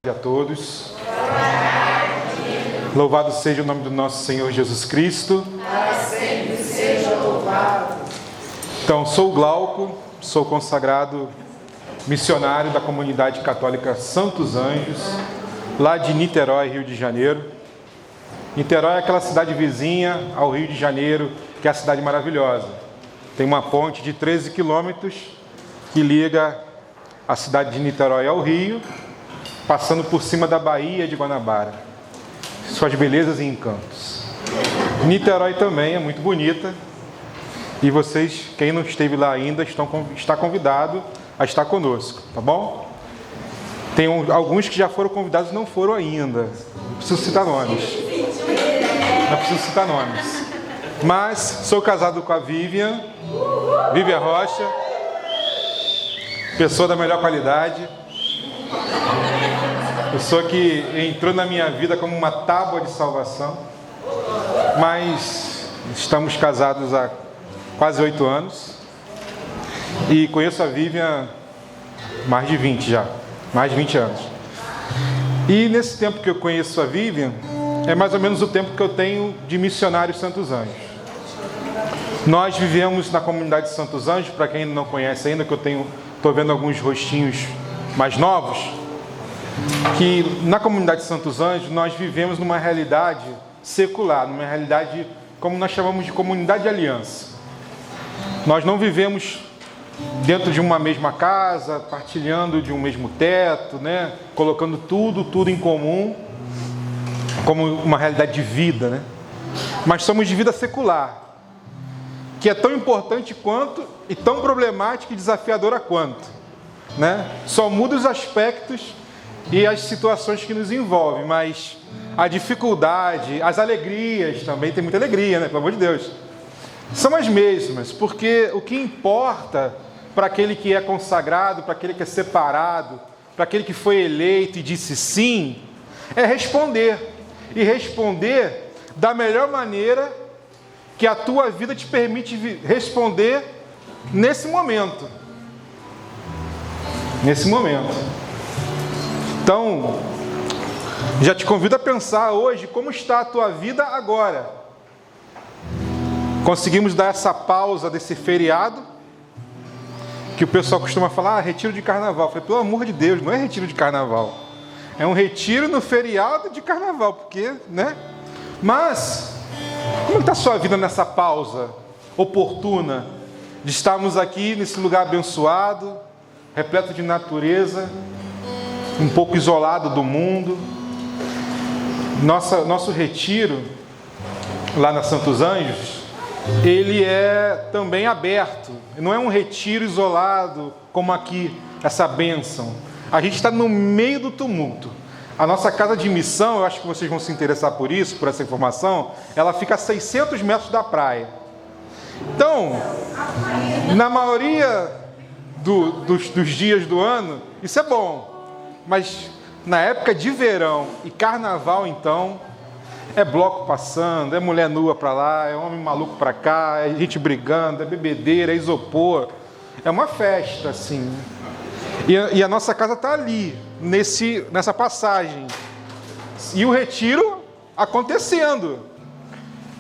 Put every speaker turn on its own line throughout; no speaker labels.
A todos. Louvado seja o nome do nosso Senhor Jesus Cristo.
Sempre seja louvado.
Então, sou o Glauco, sou consagrado missionário da comunidade católica Santos Anjos, lá de Niterói, Rio de Janeiro. Niterói é aquela cidade vizinha ao Rio de Janeiro, que é a cidade maravilhosa. Tem uma ponte de 13 quilômetros que liga a cidade de Niterói ao Rio, passando por cima da Baía de Guanabara. Suas belezas e encantos. Niterói também é muito bonita. E vocês, quem não esteve lá ainda, está convidado a estar conosco, tá bom? Tem alguns que já foram convidados e não foram ainda. Não preciso citar nomes. Mas sou casado com a Vivian Rocha, pessoa da melhor qualidade. Pessoa que entrou na minha vida como uma tábua de salvação. Mas estamos casados há quase 8 anos. E conheço a Vivian mais de 20 anos. E nesse tempo que eu conheço a Vivian, é mais ou menos o tempo que eu tenho de missionário Santos Anjos. Nós vivemos na comunidade Santos Anjos, para quem não conhece ainda, que estou vendo alguns rostinhos mais novos, que na comunidade Santos Anjos nós vivemos numa realidade secular, numa realidade como nós chamamos de comunidade de aliança. Nós não vivemos dentro de uma mesma casa, partilhando de um mesmo teto, né? Colocando tudo em comum, como uma realidade de vida, né? Mas somos de vida secular, que é tão importante quanto e tão problemática e desafiadora quanto, né? Só muda os aspectos e as situações que nos envolvem, mas a dificuldade, as alegrias também, tem muita alegria, né? Pelo amor de Deus. São as mesmas, porque o que importa para aquele que é consagrado, para aquele que é separado, para aquele que foi eleito e disse sim, é responder. E responder da melhor maneira que a tua vida te permite responder nesse momento. Então, já te convido a pensar hoje como está a tua vida agora. Conseguimos dar essa pausa desse feriado, que o pessoal costuma falar, retiro de carnaval. Eu falei, pelo amor de Deus, não é retiro de carnaval. É um retiro no feriado de carnaval, porque, né? Mas, como está a sua vida nessa pausa oportuna de estarmos aqui nesse lugar abençoado, repleto de natureza, um pouco isolado do mundo? Nosso retiro, lá na Santos Anjos, ele é também aberto. Não é um retiro isolado, como aqui, essa bênção. A gente está no meio do tumulto. A nossa casa de missão, eu acho que vocês vão se interessar por isso, por essa informação, ela fica a 600 metros da praia. Então, na maioria dos dias do ano, isso é bom. Mas na época de verão e carnaval, então, é bloco passando, é mulher nua para lá, é homem maluco para cá, é gente brigando, é bebedeira, é isopor. É uma festa, assim. E a nossa casa está ali, nessa passagem. E o retiro acontecendo.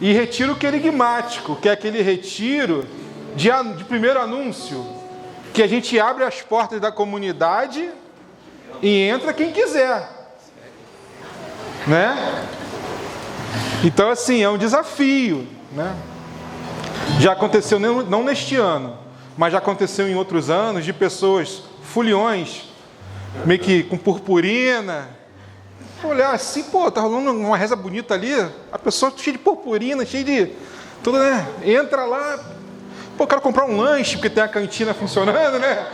E retiro querigmático, que é aquele retiro de primeiro anúncio, que a gente abre as portas da comunidade e entra quem quiser. Né? Então, assim, é um desafio, né? Já aconteceu, não neste ano, mas já aconteceu em outros anos, de pessoas foliões, meio que com purpurina. Olhar assim, pô, tá rolando uma reza bonita ali, a pessoa cheia de purpurina, cheia de tudo, né? Entra lá, pô, quero comprar um lanche, porque tem a cantina funcionando, né?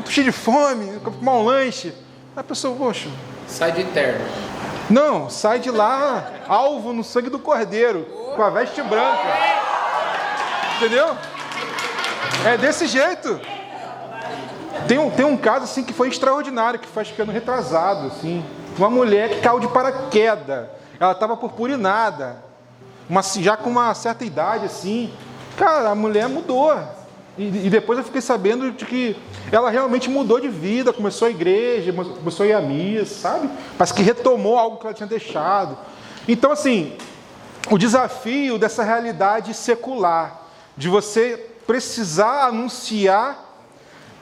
Tô cheio de fome, quero comprar um lanche. A pessoa, poxa...
Sai de terno.
Não, sai de lá, alvo no sangue do cordeiro, com a veste branca. Entendeu? É desse jeito. Tem um caso assim que foi extraordinário, que faz ano retrasado, assim. Uma mulher que caiu de paraquedas. Ela estava purpurinada. Já com uma certa idade, assim. Cara, a mulher mudou. E depois eu fiquei sabendo de que ela realmente mudou de vida, começou a igreja, começou a ir à missa, sabe? Parece que retomou algo que ela tinha deixado. Então, assim, o desafio dessa realidade secular, de você precisar anunciar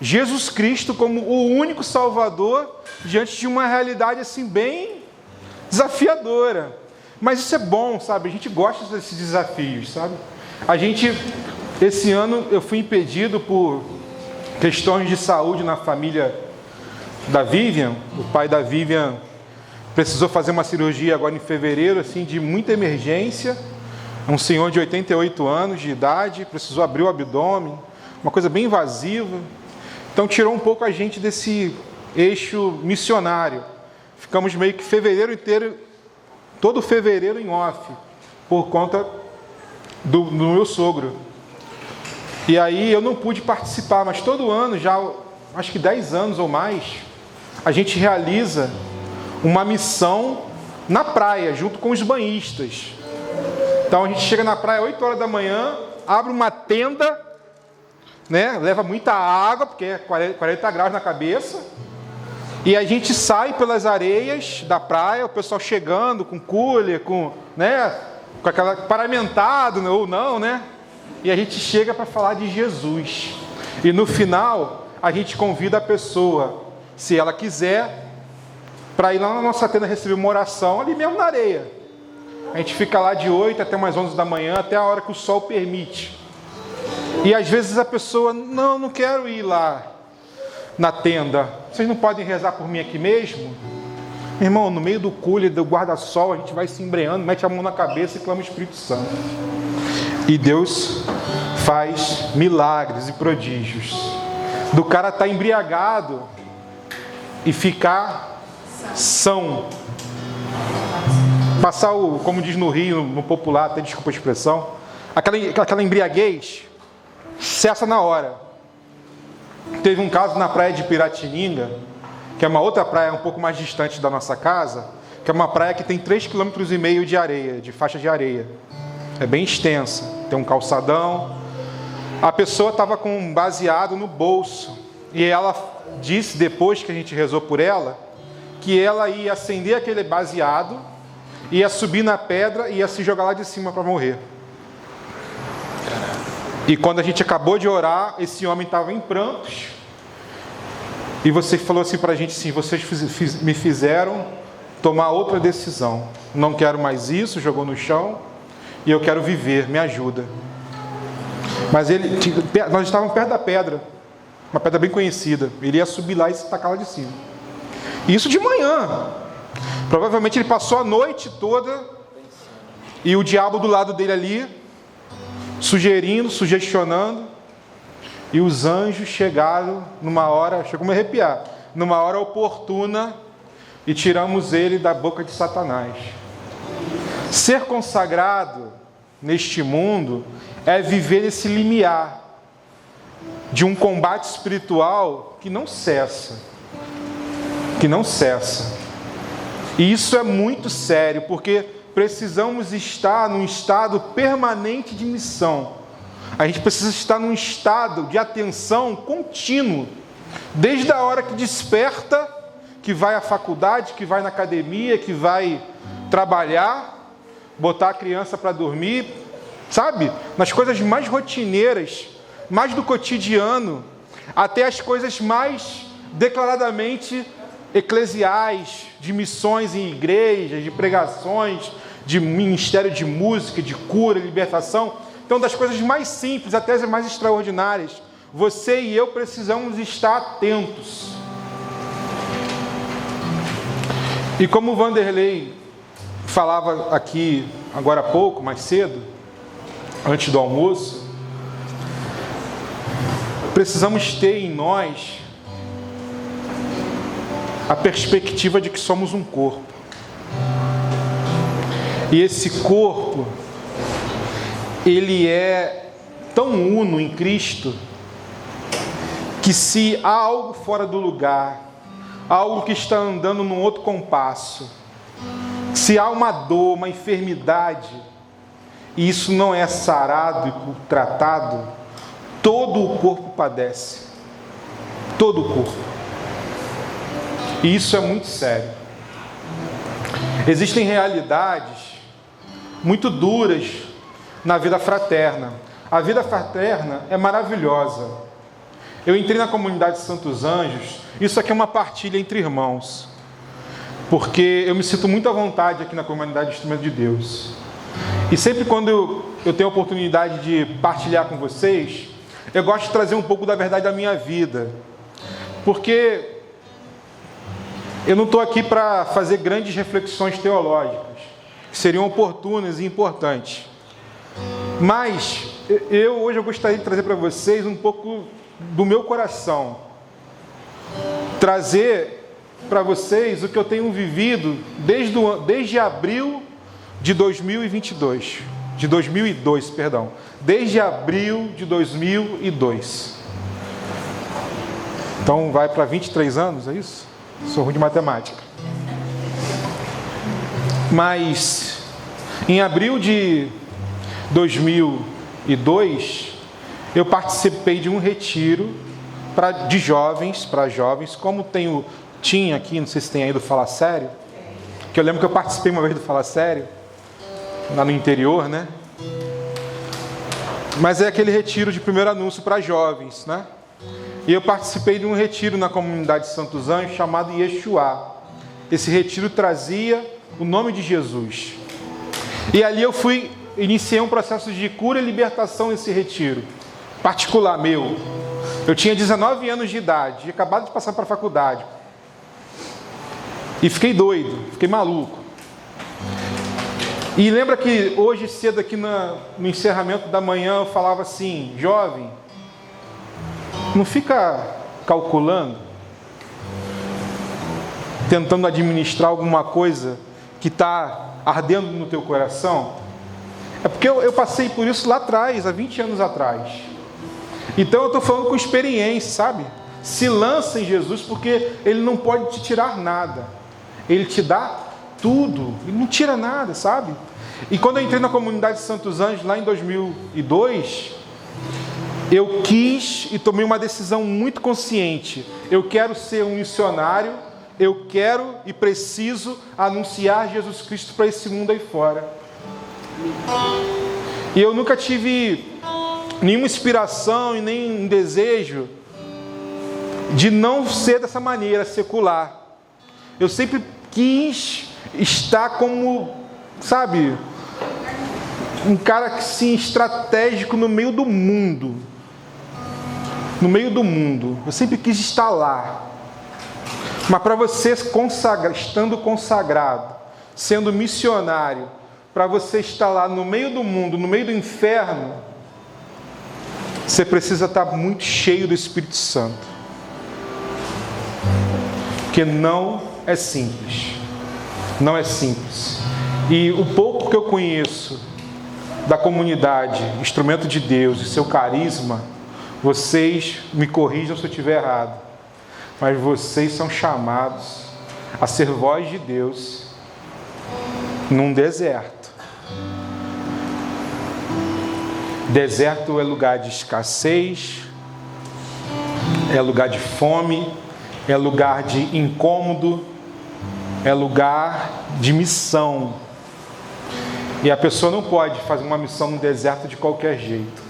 Jesus Cristo como o único Salvador diante de uma realidade assim bem desafiadora. Mas isso é bom, sabe? A gente gosta desses desafios, sabe? Esse ano eu fui impedido por questões de saúde na família da Vivian. O pai da Vivian precisou fazer uma cirurgia agora em fevereiro, assim, de muita emergência. Um senhor de 88 anos de idade, precisou abrir o abdômen, uma coisa bem invasiva. Então tirou um pouco a gente desse eixo missionário. Ficamos meio que fevereiro inteiro, todo fevereiro em off, por conta do meu sogro. E aí eu não pude participar, mas todo ano, já acho que 10 anos ou mais, a gente realiza uma missão na praia, junto com os banhistas. Então a gente chega na praia 8 horas da manhã, abre uma tenda, né? Leva muita água, porque é 40 graus na cabeça, e a gente sai pelas areias da praia, o pessoal chegando com cooler, com aquela paramentado, ou não, né? E a gente chega para falar de Jesus. E no final, a gente convida a pessoa, se ela quiser, para ir lá na nossa tenda receber uma oração, ali mesmo na areia. A gente fica lá de 8 até umas 11 da manhã, até a hora que o sol permite. E às vezes a pessoa, não quero ir lá na tenda. Vocês não podem rezar por mim aqui mesmo? Irmão, no meio do cooler, do guarda-sol, a gente vai se embreando, mete a mão na cabeça e clama o Espírito Santo. E Deus faz milagres e prodígios. Do cara estar embriagado e ficar são. Passar como diz no Rio, no popular, até desculpa a expressão, aquela embriaguez cessa na hora. Teve um caso na praia de Piratininga, que é uma outra praia um pouco mais distante da nossa casa, que é uma praia que tem 3,5 km de areia, de faixa de areia. É bem extensa, tem um calçadão. A pessoa estava com um baseado no bolso, e ela disse, depois que a gente rezou por ela, que ela ia acender aquele baseado, ia subir na pedra e ia se jogar lá de cima para morrer. E quando a gente acabou de orar, esse homem estava em prantos, e você falou assim para a gente, assim, vocês me fizeram tomar outra decisão, não quero mais isso, jogou no chão, e eu quero viver, me ajuda. Mas nós estávamos perto da pedra, uma pedra bem conhecida, ele ia subir lá e se tacar lá de cima. E isso de manhã. Provavelmente ele passou a noite toda, e o diabo do lado dele ali, sugestionando, e os anjos chegaram numa hora, chegou a me arrepiar, numa hora oportuna, e tiramos ele da boca de Satanás. Ser consagrado neste mundo é viver esse limiar de um combate espiritual que não cessa. Que não cessa. E isso é muito sério, porque precisamos estar num estado permanente de missão. A gente precisa estar num estado de atenção contínuo, desde a hora que desperta, que vai à faculdade, que vai na academia, que vai trabalhar, botar a criança para dormir, sabe? Nas coisas mais rotineiras, mais do cotidiano, até as coisas mais declaradamente eclesiais, de missões em igrejas, de pregações, de ministério de música, de cura, libertação. Então, das coisas mais simples até as mais extraordinárias, você e eu precisamos estar atentos. E como o Vanderlei falava aqui agora há pouco, mais cedo, antes do almoço, precisamos ter em nós a perspectiva de que somos um corpo. E esse corpo, ele é tão uno em Cristo, que se há algo fora do lugar, algo que está andando num outro compasso, se há uma dor, uma enfermidade, e isso não é sarado e tratado, todo o corpo padece. Todo o corpo. E isso é muito sério. Existem realidades muito duras na vida fraterna. A vida fraterna é maravilhosa. Eu entrei na comunidade Santos Anjos. Isso aqui é uma partilha entre irmãos, porque eu me sinto muito à vontade aqui na comunidade Instrumento de Deus. E sempre quando eu tenho a oportunidade de partilhar com vocês, eu gosto de trazer um pouco da verdade da minha vida, porque eu não estou aqui para fazer grandes reflexões teológicas, que seriam oportunas e importantes. Mas hoje eu gostaria de trazer para vocês um pouco do meu coração. Trazer para vocês o que eu tenho vivido desde abril de 2002. Desde abril de 2002. Então vai para 23 anos, é isso? Sou ruim de matemática. Mas em abril de 2002, eu participei de um retiro de jovens, para jovens, como tinha aqui, não sei se tem aí do Fala Sério, que eu lembro que eu participei uma vez do Fala Sério, lá no interior, né? Mas é aquele retiro de primeiro anúncio para jovens, né? E eu participei de um retiro na comunidade Santos Anjos chamado Yeshua. Esse retiro trazia o nome de Jesus. E ali eu iniciei um processo de cura e libertação nesse retiro, particular meu. Eu tinha 19 anos de idade, tinha acabado de passar para a faculdade. E fiquei doido, fiquei maluco. E lembra que hoje cedo aqui no encerramento da manhã eu falava assim: jovem, não fica calculando, tentando administrar alguma coisa que está ardendo no teu coração. É porque eu passei por isso lá atrás, há 20 anos atrás. Então eu estou falando com experiência, sabe? Se lança em Jesus, porque Ele não pode te tirar nada. Ele te dá tudo, Ele não tira nada, sabe? E quando eu entrei na comunidade de Santos Anjos, lá em 2002, eu quis e tomei uma decisão muito consciente. Eu quero ser um missionário, eu quero e preciso anunciar Jesus Cristo para esse mundo aí fora. E eu nunca tive nenhuma inspiração e nem um desejo de não ser dessa maneira secular. Eu sempre quis estar como, sabe, um cara assim, estratégico no meio do mundo. No meio do mundo. Eu sempre quis estar lá. Mas para você estando consagrado, sendo missionário, para você estar lá no meio do mundo, no meio do inferno, você precisa estar muito cheio do Espírito Santo. Porque não é simples. Não é simples. E o pouco que eu conheço da comunidade Instrumento de Deus e seu carisma, vocês me corrijam se eu estiver errado, mas vocês são chamados a ser voz de Deus num deserto. Deserto é lugar de escassez, é lugar de fome, é lugar de incômodo, é lugar de missão. E a pessoa não pode fazer uma missão no deserto de qualquer jeito.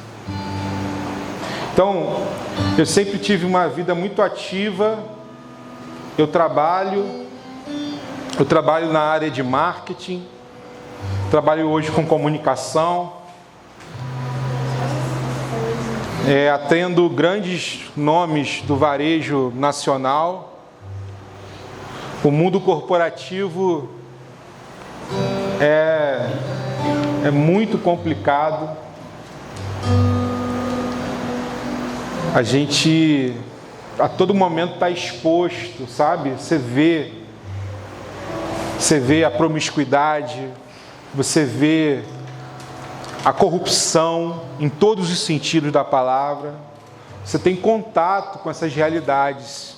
Então, eu sempre tive uma vida muito ativa. Eu trabalho na área de marketing, trabalho hoje com comunicação, atendo grandes nomes do varejo nacional. O mundo corporativo é muito complicado. A gente a todo momento está exposto, sabe? Você vê a promiscuidade, você vê a corrupção em todos os sentidos da palavra. Você tem contato com essas realidades.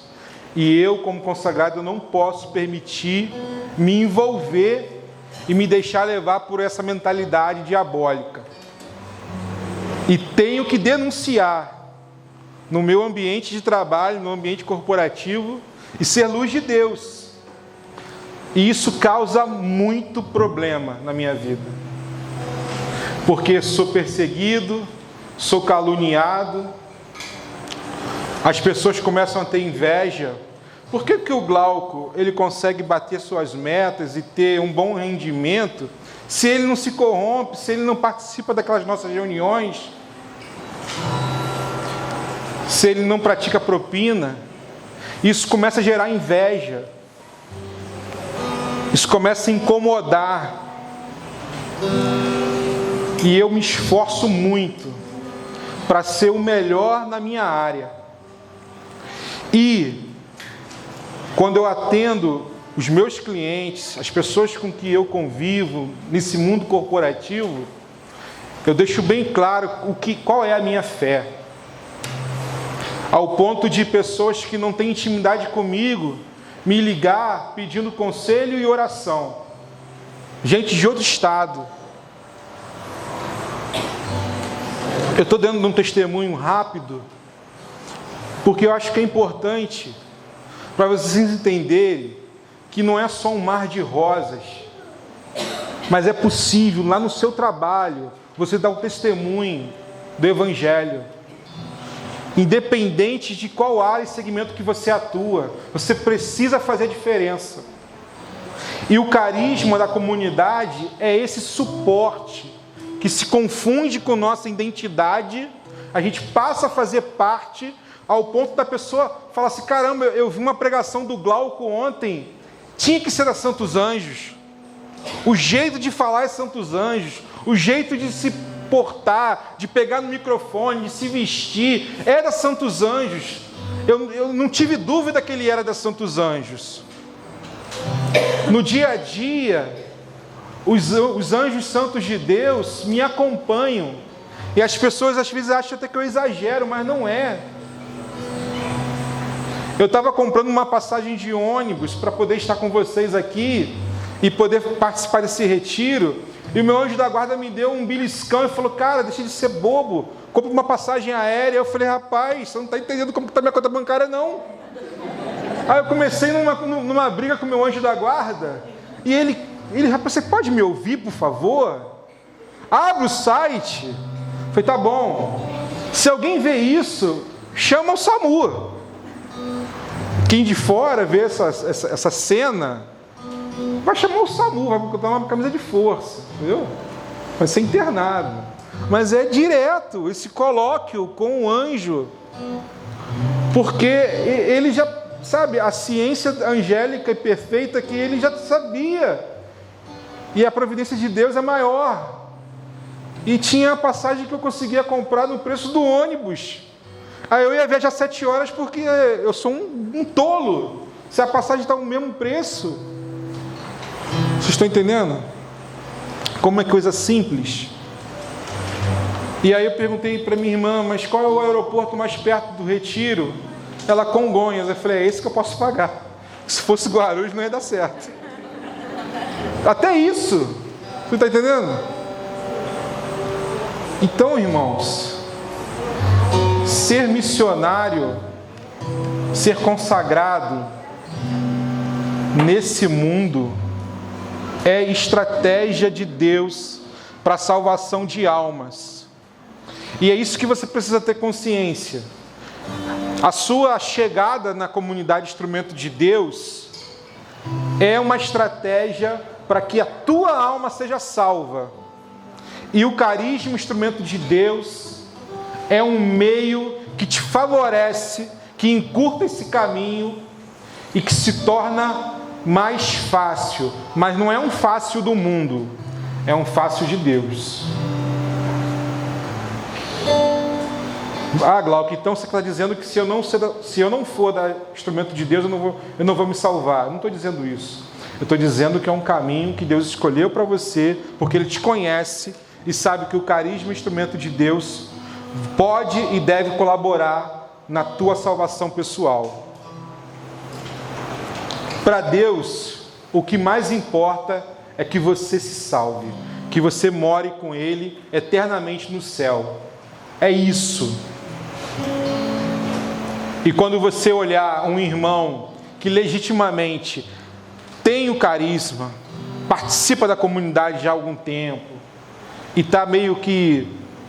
E eu, como consagrado, eu não posso permitir me envolver e me deixar levar por essa mentalidade diabólica. E tenho que denunciar no meu ambiente de trabalho, no ambiente corporativo, e ser luz de Deus. E isso causa muito problema na minha vida. Porque sou perseguido, sou caluniado, as pessoas começam a ter inveja. Por que o Glauco ele consegue bater suas metas e ter um bom rendimento se ele não se corrompe, se ele não participa daquelas nossas reuniões, se ele não pratica propina? Isso começa a gerar inveja. Isso começa a incomodar. E eu me esforço muito para ser o melhor na minha área. E quando eu atendo os meus clientes, as pessoas com que eu convivo nesse mundo corporativo, eu deixo bem claro qual é a minha fé. Ao ponto de pessoas que não têm intimidade comigo me ligar pedindo conselho e oração. Gente de outro estado. Eu estou dando um testemunho rápido, porque eu acho que é importante para vocês entenderem que não é só um mar de rosas, mas é possível lá no seu trabalho você dar o testemunho do Evangelho. Independente de qual área e segmento que você atua, você precisa fazer a diferença. E o carisma da comunidade é esse suporte que se confunde com nossa identidade, a gente passa a fazer parte ao ponto da pessoa falar assim: caramba, eu vi uma pregação do Glauco ontem, tinha que ser da Santos Anjos. O jeito de falar é Santos Anjos, o jeito de se portar, de pegar no microfone, de se vestir, é da Santos Anjos. Eu não tive dúvida que ele era da Santos Anjos. No dia a dia, os anjos santos de Deus me acompanham. E as pessoas às vezes acham até que eu exagero, mas não é. Eu estava comprando uma passagem de ônibus para poder estar com vocês aqui e poder participar desse retiro. E o meu anjo da guarda me deu um beliscão e falou: cara, deixa de ser bobo, compra uma passagem aérea. Eu falei: rapaz, você não está entendendo como está minha conta bancária, não. Aí eu comecei numa briga com o meu anjo da guarda. E ele, rapaz, você pode me ouvir, por favor? Abre o site. Eu falei: tá bom. Se alguém vê isso, chama o SAMU. Quem de fora vê essa cena, vai chamar o SAMU, vai botar uma camisa de força, entendeu? Vai ser internado. Mas é direto esse colóquio com o anjo, porque ele já sabe, a ciência angélica e perfeita que ele já sabia, e a providência de Deus é maior. E tinha a passagem que eu conseguia comprar no preço do ônibus. Aí eu ia viajar 7 horas porque eu sou um tolo, se a passagem está no mesmo preço. Vocês estão entendendo? Como é coisa simples. E aí eu perguntei para minha irmã: mas qual é o aeroporto mais perto do Retiro? Ela: Congonhas. Eu falei: é esse que eu posso pagar. Se fosse Guarulhos não ia dar certo. Até isso. Você está entendendo? Então, irmãos, ser missionário, ser consagrado nesse mundo é estratégia de Deus para a salvação de almas. E é isso que você precisa ter consciência. A sua chegada na comunidade Instrumento de Deus é uma estratégia para que a tua alma seja salva. E o carisma Instrumento de Deus é um meio que te favorece, que encurta esse caminho e que se torna mais fácil. Mas não é um fácil do mundo, é um fácil de Deus. Ah, Glauco, então você está dizendo que se eu não for da Instrumento de Deus, eu não vou me salvar. Eu não estou dizendo isso. Eu estou dizendo que é um caminho que Deus escolheu para você, porque Ele te conhece e sabe que o carisma Instrumento de Deus pode e deve colaborar na tua salvação pessoal. Para Deus, o que mais importa é que você se salve, que você more com Ele eternamente no céu. É isso. E quando você olhar um irmão que legitimamente tem o carisma, participa da comunidade já há algum tempo e está meio que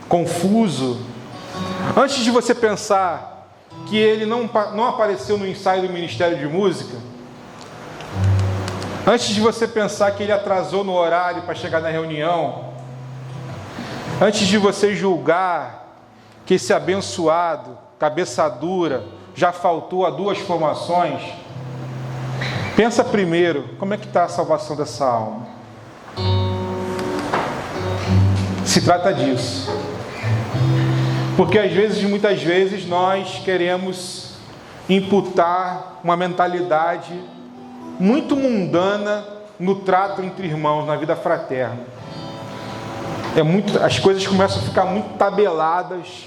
confuso, antes de você pensar que ele não apareceu no ensaio do Ministério de Música, antes de você pensar que ele atrasou no horário para chegar na reunião, antes de você julgar que esse abençoado, cabeça dura, já faltou a 2 formações, pensa primeiro, como é que está a salvação dessa alma? Se trata disso. Porque muitas vezes, nós queremos imputar uma mentalidade muito mundana no trato entre irmãos, na vida fraterna. As coisas começam a ficar muito tabeladas,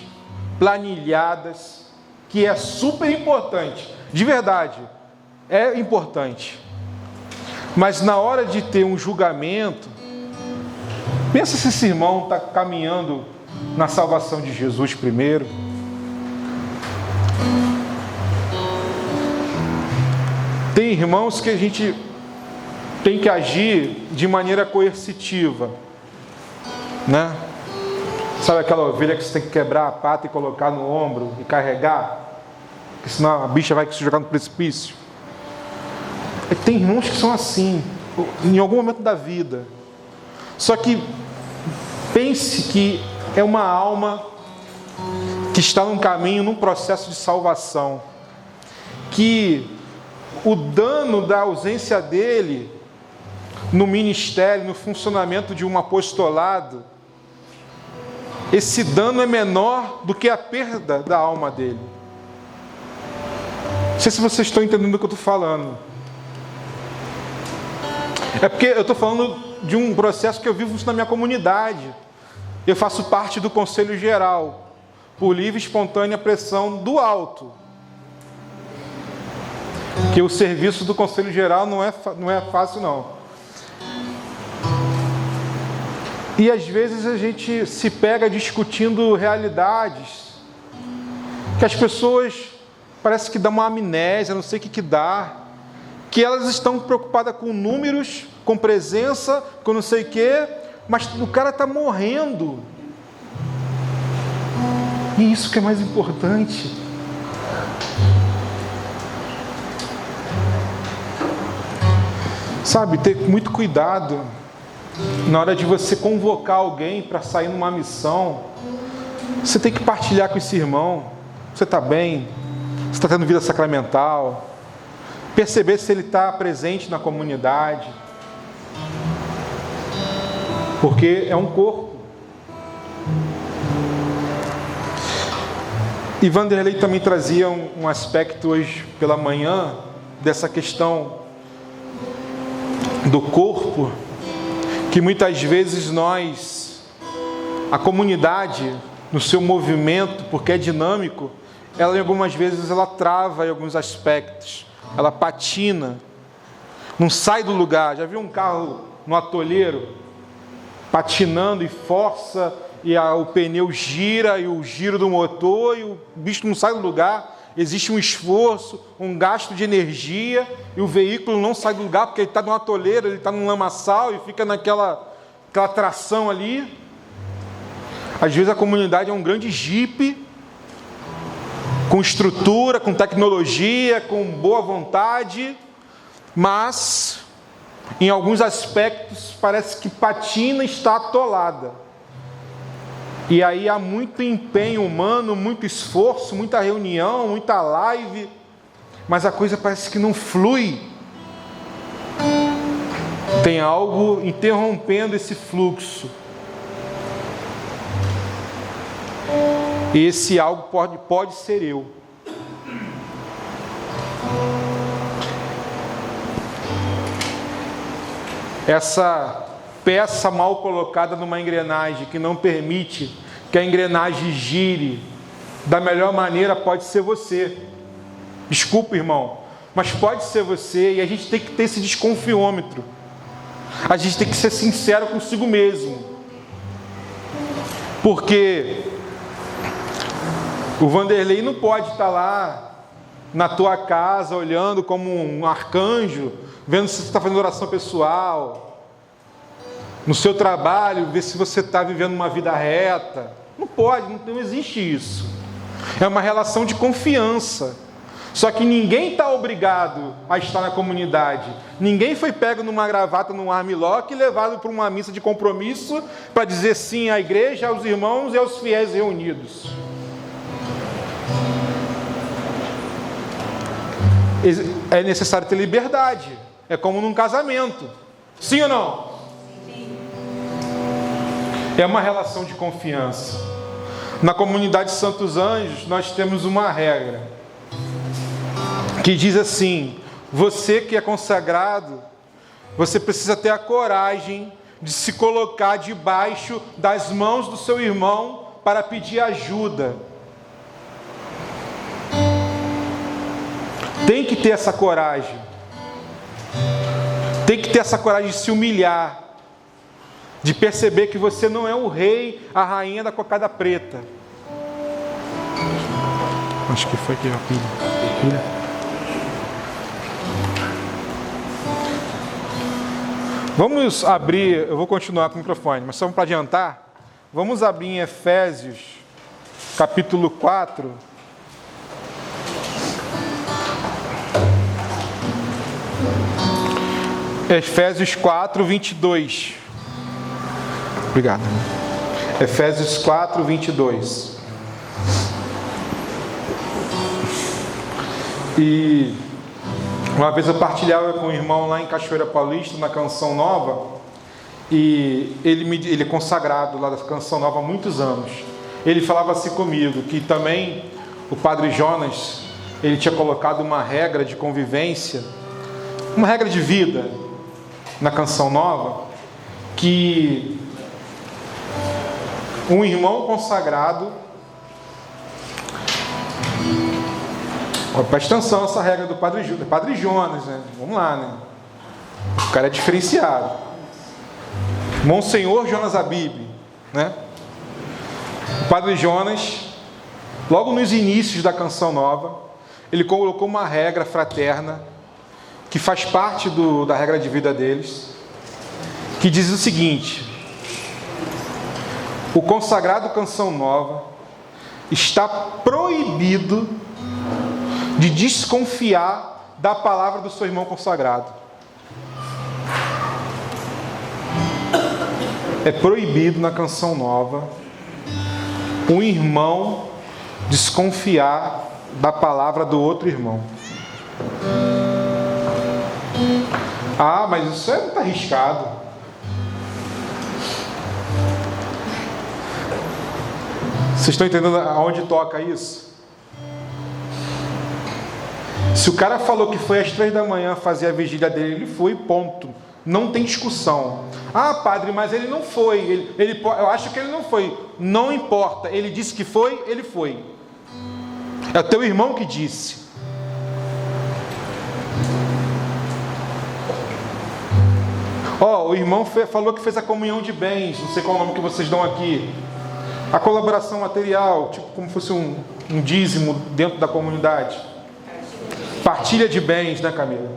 planilhadas, que é super importante, de verdade, é importante. Mas na hora de ter um julgamento, pensa se esse irmão está caminhando na salvação de Jesus primeiro. Tem irmãos que a gente tem que agir de maneira coercitiva, né? Sabe aquela ovelha que você tem que quebrar a pata e colocar no ombro e carregar? Porque senão a bicha vai se jogar no precipício. Tem irmãos que são assim, em algum momento da vida. Só que pense que é uma alma que está num caminho, num processo de salvação. Que o dano da ausência dele no ministério, no funcionamento de um apostolado, esse dano é menor do que a perda da alma dele. Não sei se vocês estão entendendo o que eu estou falando. É porque eu estou falando de um processo que eu vivo na minha comunidade. Eu faço parte do Conselho Geral, por livre e espontânea pressão do alto. Que o serviço do Conselho Geral não é fácil, não. E às vezes a gente se pega discutindo realidades que as pessoas parece que dão uma amnésia, não sei o que dá, que elas estão preocupadas com números, com presença, com não sei o que, mas o cara está morrendo. E isso que é mais importante. Sabe, ter muito cuidado na hora de você convocar alguém para sair numa missão. Você tem que partilhar com esse irmão. Você está bem? Você está tendo vida sacramental? Perceber se ele está presente na comunidade. Porque é um corpo. E Vanderlei também trazia um aspecto hoje pela manhã dessa questão do corpo, que muitas vezes a comunidade, no seu movimento, porque é dinâmico, ela algumas vezes ela trava em alguns aspectos, ela patina, não sai do lugar. Já viu um carro no atoleiro patinando e força, e o pneu gira, e o giro do motor, e o bicho não sai do lugar? Existe um esforço, um gasto de energia, e o veículo não sai do lugar porque ele está no atoleiro, ele está num lamaçal e fica naquela tração ali. Às vezes a comunidade é um grande jipe, com estrutura, com tecnologia, com boa vontade, mas em alguns aspectos parece que patina e está atolada. E aí há muito empenho humano, muito esforço, muita reunião, muita live, mas a coisa parece que não flui. Tem algo interrompendo esse fluxo. E esse algo pode ser eu. Essa peça mal colocada numa engrenagem que não permite que a engrenagem gire da melhor maneira pode ser você. Desculpa, irmão, mas pode ser você, e a gente tem que ter esse desconfiômetro. A gente tem que ser sincero consigo mesmo. Porque o Vanderlei não pode estar lá na tua casa, olhando como um arcanjo, vendo se você está fazendo oração pessoal, no seu trabalho, ver se você está vivendo uma vida reta. Não pode, não existe isso. É uma relação de confiança. Só que ninguém está obrigado a estar na comunidade. Ninguém foi pego numa gravata, num armlock e levado para uma missa de compromisso para dizer sim à igreja, aos irmãos e aos fiéis reunidos. É necessário ter liberdade. É como num casamento. Sim ou não? Sim. É uma relação de confiança. Na comunidade Santos Anjos, nós temos uma regra que diz assim: você que é consagrado, você precisa ter a coragem de se colocar debaixo das mãos do seu irmão para pedir ajuda. Tem que ter essa coragem. Tem que ter essa coragem de se humilhar, de perceber que você não é o rei, a rainha da cocada preta. Acho que foi aqui a pilha. Vamos abrir, eu vou continuar com o microfone, mas só para adiantar, vamos abrir em Efésios, capítulo 4. Efésios 4, 22. Obrigado. Efésios 4, 22. E uma vez eu partilhava com um irmão lá em Cachoeira Paulista, na Canção Nova, e ele é consagrado lá da Canção Nova há muitos anos. Ele falava assim comigo, que também o Padre Jonas, ele tinha colocado uma regra de convivência, uma regra de vida na Canção Nova, que um irmão consagrado, presta atenção essa regra do Padre Jonas, né? Vamos lá, né? O cara é diferenciado. Monsenhor Jonas Abib, né? O Padre Jonas, logo nos inícios da Canção Nova, ele colocou uma regra fraterna, que faz parte da regra de vida deles, que diz o seguinte: o consagrado Canção Nova está proibido de desconfiar da palavra do seu irmão consagrado. É proibido na Canção Nova um irmão desconfiar da palavra do outro irmão. Ah, mas isso é muito arriscado. Vocês estão entendendo aonde toca isso? Se o cara falou que foi às 3 da manhã fazer a vigília dele, ele foi, ponto. Não tem discussão. Ah, padre, mas ele não foi. Eu acho que ele não foi. Não importa. Ele disse que foi, ele foi. É o teu irmão que disse. O irmão falou que fez a comunhão de bens. Não sei qual é o nome que vocês dão aqui. A colaboração material, tipo como fosse um dízimo dentro da comunidade. Partilha de bens, né, Camila?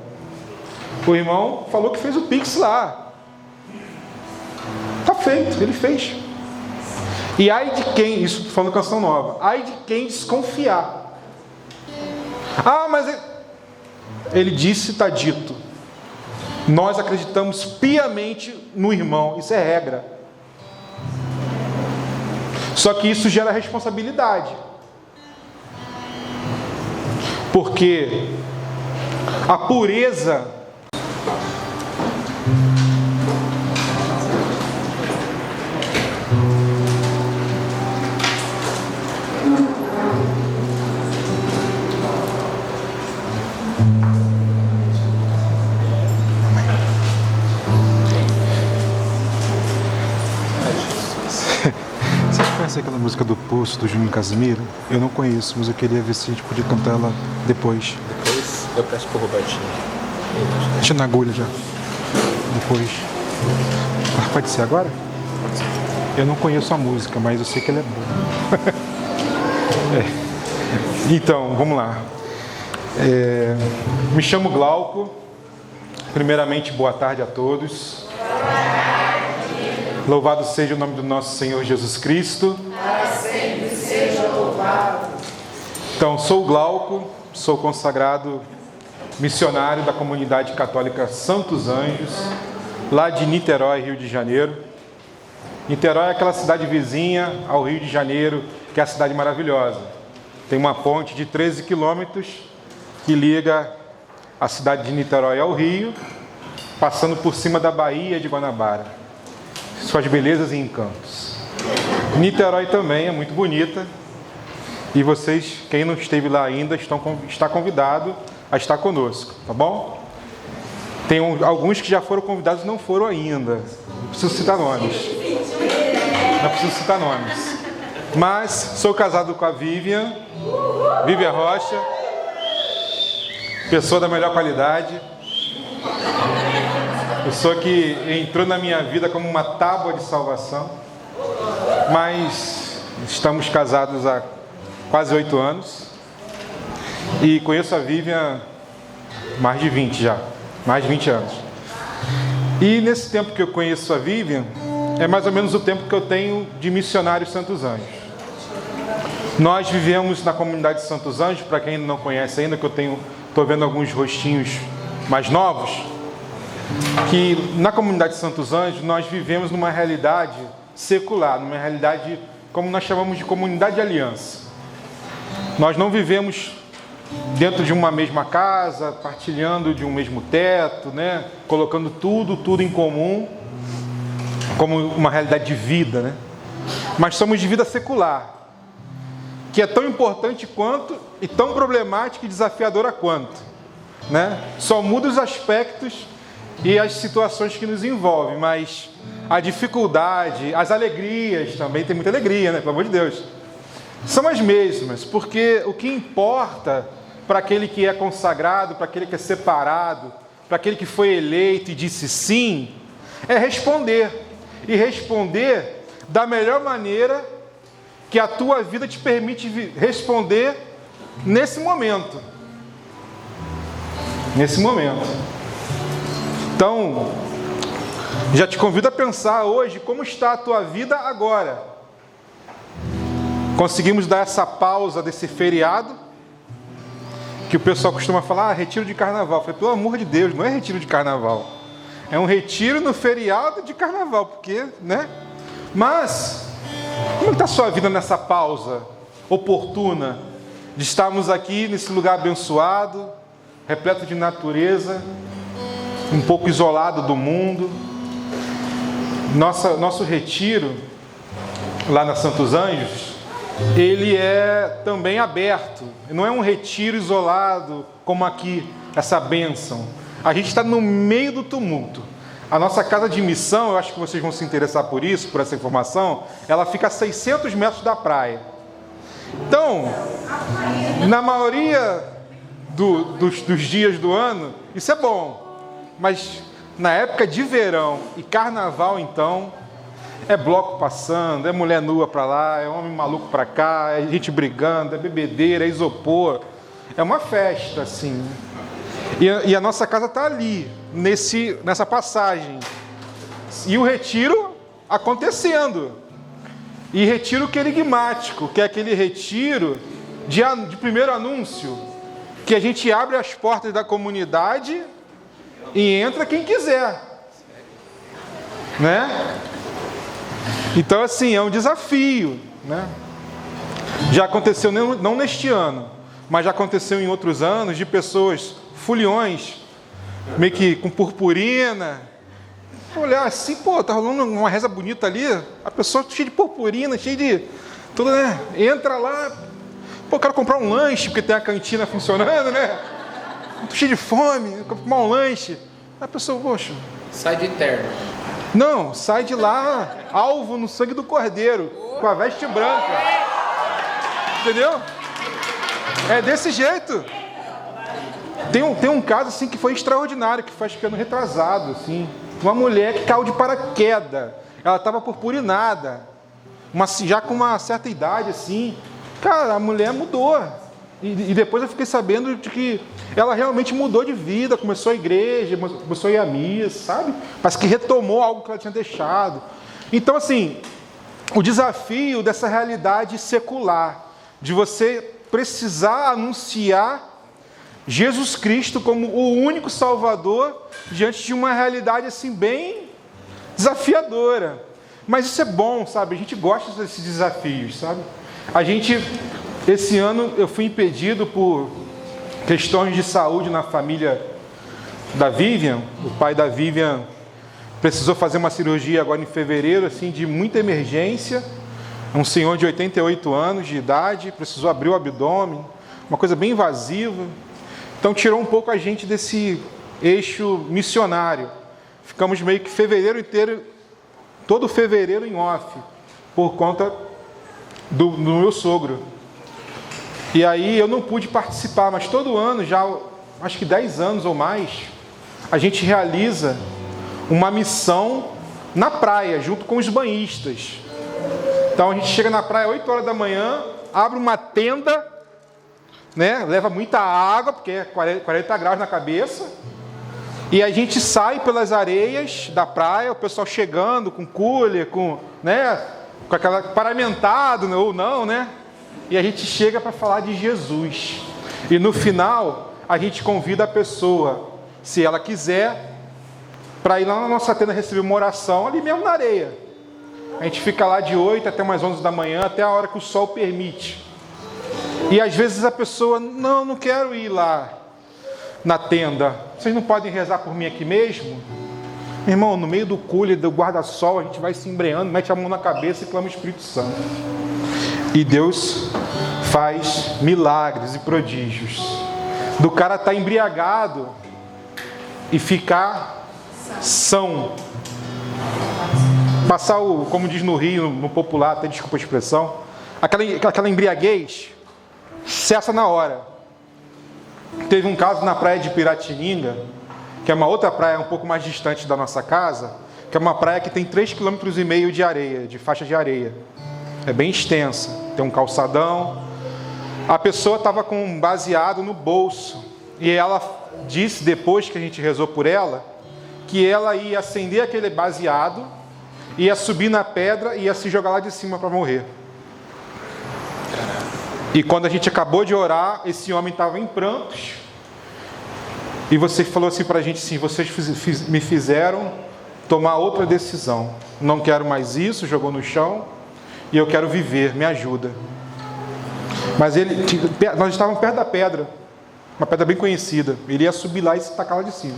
O irmão falou que fez o Pix lá. Está feito, ele fez. E ai de quem, isso falando Canção Nova, ai de quem desconfiar. Ah, mas ele disse, está dito. Nós acreditamos piamente no irmão, isso é regra. Só que isso gera responsabilidade. Porque a pureza aquela música do Poço, do Juninho Casimiro? Eu não conheço, mas eu queria ver se a gente podia cantar ela depois.
Depois eu peço pro Robertinho.
Deixa na agulha já. Depois. Ah, pode ser agora?
Pode ser.
Eu não conheço a música, mas eu sei que ela é boa. Então, vamos lá. Me chamo Glauco. Primeiramente, boa tarde a todos. Louvado seja o nome do nosso Senhor Jesus Cristo.
Para sempre seja louvado.
Então, sou Glauco, sou consagrado missionário da comunidade católica Santos Anjos, lá de Niterói, Rio de Janeiro. Niterói é aquela cidade vizinha ao Rio de Janeiro, que é a cidade maravilhosa. Tem uma ponte de 13 quilômetros que liga a cidade de Niterói ao Rio, passando por cima da Baía de Guanabara. Suas belezas e encantos. Niterói também é muito bonita. E vocês, quem não esteve lá ainda, está convidado a estar conosco, tá bom? Tem alguns que já foram convidados e não foram ainda. Não preciso citar nomes. Mas sou casado com a Vivian Rocha. Pessoa da melhor qualidade. Pessoa que entrou na minha vida como uma tábua de salvação. Mas estamos casados há quase 8 anos. E conheço a Vivian mais de 20 anos. E nesse tempo que eu conheço a Vivian, é mais ou menos o tempo que eu tenho de missionário Santos Anjos. Nós vivemos na comunidade Santos Anjos, para quem não conhece ainda, que eu estou vendo alguns rostinhos mais novos, que na comunidade Santos Anjos nós vivemos numa realidade secular, numa realidade como nós chamamos de comunidade de aliança. Nós não vivemos dentro de uma mesma casa, partilhando de um mesmo teto, né? Colocando tudo em comum, como uma realidade de vida, né? Mas somos de vida secular, que é tão importante quanto e tão problemática e desafiadora quanto, né? Só muda os aspectos e as situações que nos envolvem, mas a dificuldade, as alegrias também, tem muita alegria, né? Pelo amor de Deus. São as mesmas, porque o que importa para aquele que é consagrado, para aquele que é separado, para aquele que foi eleito e disse sim, é responder. E responder da melhor maneira que a tua vida te permite responder nesse momento. Então, já te convido a pensar hoje como está a tua vida agora. Conseguimos dar essa pausa desse feriado, que o pessoal costuma falar, retiro de carnaval. Eu falei, pelo amor de Deus, não é retiro de carnaval. É um retiro no feriado de carnaval, porque, né? Mas, como está a sua vida nessa pausa oportuna de estarmos aqui nesse lugar abençoado, repleto de natureza, um pouco isolado do mundo? Nosso retiro, lá na Santos Anjos, ele é também aberto. Não é um retiro isolado, como aqui, essa bênção. A gente está no meio do tumulto. A nossa casa de missão, eu acho que vocês vão se interessar por isso, por essa informação, ela fica a 600 metros da praia. Então, na maioria dos dias do ano, isso é bom. Mas na época de verão e carnaval, então, é bloco passando, é mulher nua para lá, é homem maluco para cá, é gente brigando, é bebedeira, é isopor. É uma festa, assim. E a nossa casa está ali, nessa passagem. E o retiro acontecendo. E retiro querigmático, que é aquele retiro de primeiro anúncio, que a gente abre as portas da comunidade e entra quem quiser. Né? Então, assim, é um desafio, né? Já aconteceu, não neste ano, mas já aconteceu em outros anos, de pessoas foliões, meio que com purpurina. Olhar assim, pô, tá rolando uma reza bonita ali, a pessoa cheia de purpurina, cheia de... tudo, né? Entra lá, pô, quero comprar um lanche, porque tem a cantina funcionando, né? Tô cheio de fome, quero comprar um lanche. A pessoa, poxa...
Sai de terno.
Não, sai de lá, alvo no sangue do cordeiro, com a veste branca. Entendeu? É desse jeito. Tem um caso assim que foi extraordinário, que foi acho que ano retrasado, assim. Uma mulher que caiu de paraquedas. Ela estava purpurinada, já com uma certa idade, assim. Cara, a mulher mudou. E depois eu fiquei sabendo de que ela realmente mudou de vida, começou a igreja, começou a ir à missa, sabe? Parece que retomou algo que ela tinha deixado. Então, assim, o desafio dessa realidade secular, de você precisar anunciar Jesus Cristo como o único Salvador diante de uma realidade assim bem desafiadora. Mas isso é bom, sabe? A gente gosta desses desafios, sabe? Esse ano eu fui impedido por questões de saúde na família da Vivian. O pai da Vivian precisou fazer uma cirurgia agora em fevereiro, assim, de muita emergência. Um senhor de 88 anos de idade, precisou abrir o abdômen, uma coisa bem invasiva. Então tirou um pouco a gente desse eixo missionário. Ficamos meio que fevereiro inteiro, todo fevereiro em off, por conta do meu sogro. E aí eu não pude participar, mas todo ano, já acho que 10 anos ou mais, a gente realiza uma missão na praia, junto com os banhistas. Então a gente chega na praia 8 horas da manhã, abre uma tenda, né? Leva muita água, porque é 40 graus na cabeça, e a gente sai pelas areias da praia, o pessoal chegando com cooler, com aquela paramentado, ou não, né? E a gente chega para falar de Jesus. E no final, a gente convida a pessoa, se ela quiser, para ir lá na nossa tenda receber uma oração, ali mesmo na areia. A gente fica lá de 8 até umas 11 da manhã, até a hora que o sol permite. E às vezes a pessoa, não quero ir lá na tenda. Vocês não podem rezar por mim aqui mesmo? Meu irmão, no meio do cooler, do guarda-sol, a gente vai se embreando, mete a mão na cabeça e clama o Espírito Santo. E Deus faz milagres e prodígios. Do cara estar embriagado e ficar são. Passar como diz no Rio, no popular, até desculpa a expressão, aquela embriaguez cessa na hora. Teve um caso na praia de Piratininga, que é uma outra praia um pouco mais distante da nossa casa, que é uma praia que tem 3,5 km de areia, de faixa de areia. É bem extensa, tem um calçadão. A pessoa estava com um baseado no bolso, e ela disse, depois que a gente rezou por ela, que ela ia acender aquele baseado, ia subir na pedra e ia se jogar lá de cima para morrer. E quando a gente acabou de orar, esse homem estava em prantos. E você falou assim para a gente, assim, vocês me fizeram tomar outra decisão. Não quero mais isso, jogou no chão. E eu quero viver, me ajuda. Mas nós estávamos perto da pedra. Uma pedra bem conhecida. Ele ia subir lá e se tacar lá de cima.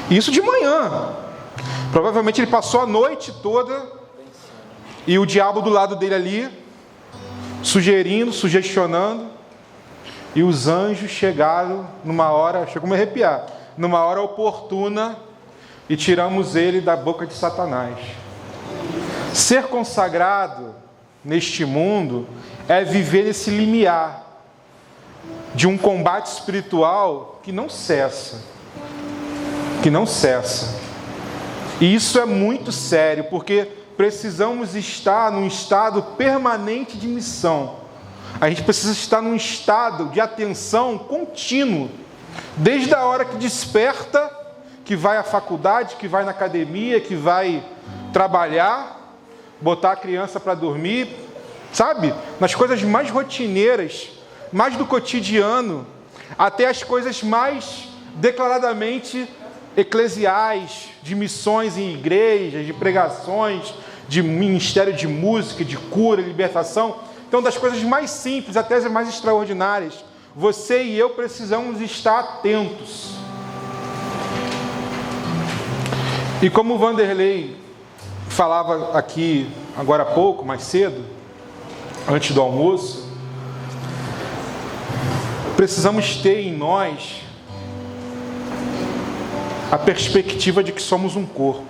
E isso de manhã. Provavelmente ele passou a noite toda. E o diabo do lado dele ali, sugerindo, sugestionando, e os anjos chegaram numa hora, chegou a me arrepiar, numa hora oportuna, e tiramos ele da boca de Satanás. Ser consagrado neste mundo é viver esse limiar de um combate espiritual que não cessa. E isso é muito sério, porque precisamos estar num estado permanente de missão. A gente precisa estar num estado de atenção contínuo. Desde a hora que desperta, que vai à faculdade, que vai na academia, que vai trabalhar, botar a criança para dormir, sabe? Nas coisas mais rotineiras, mais do cotidiano, até as coisas mais declaradamente eclesiais, de missões em igrejas, de pregações, de ministério de música, de cura, libertação. Então, das coisas mais simples até as mais extraordinárias, você e eu precisamos estar atentos. E como o Vanderlei falava aqui agora há pouco, mais cedo, antes do almoço, precisamos ter em nós a perspectiva de que somos um corpo.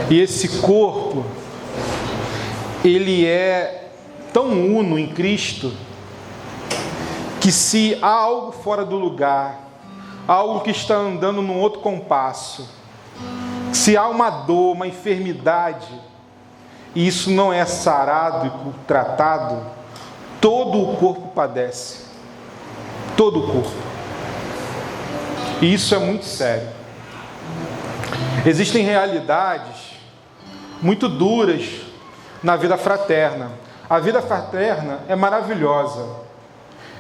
E esse corpo, ele é tão uno em Cristo, que se há algo fora do lugar, algo que está andando num outro compasso, se há uma dor, uma enfermidade, e isso não é sarado e tratado, todo o corpo padece. Todo o corpo. E isso é muito sério. Existem realidades muito duras na vida fraterna. A vida fraterna é maravilhosa.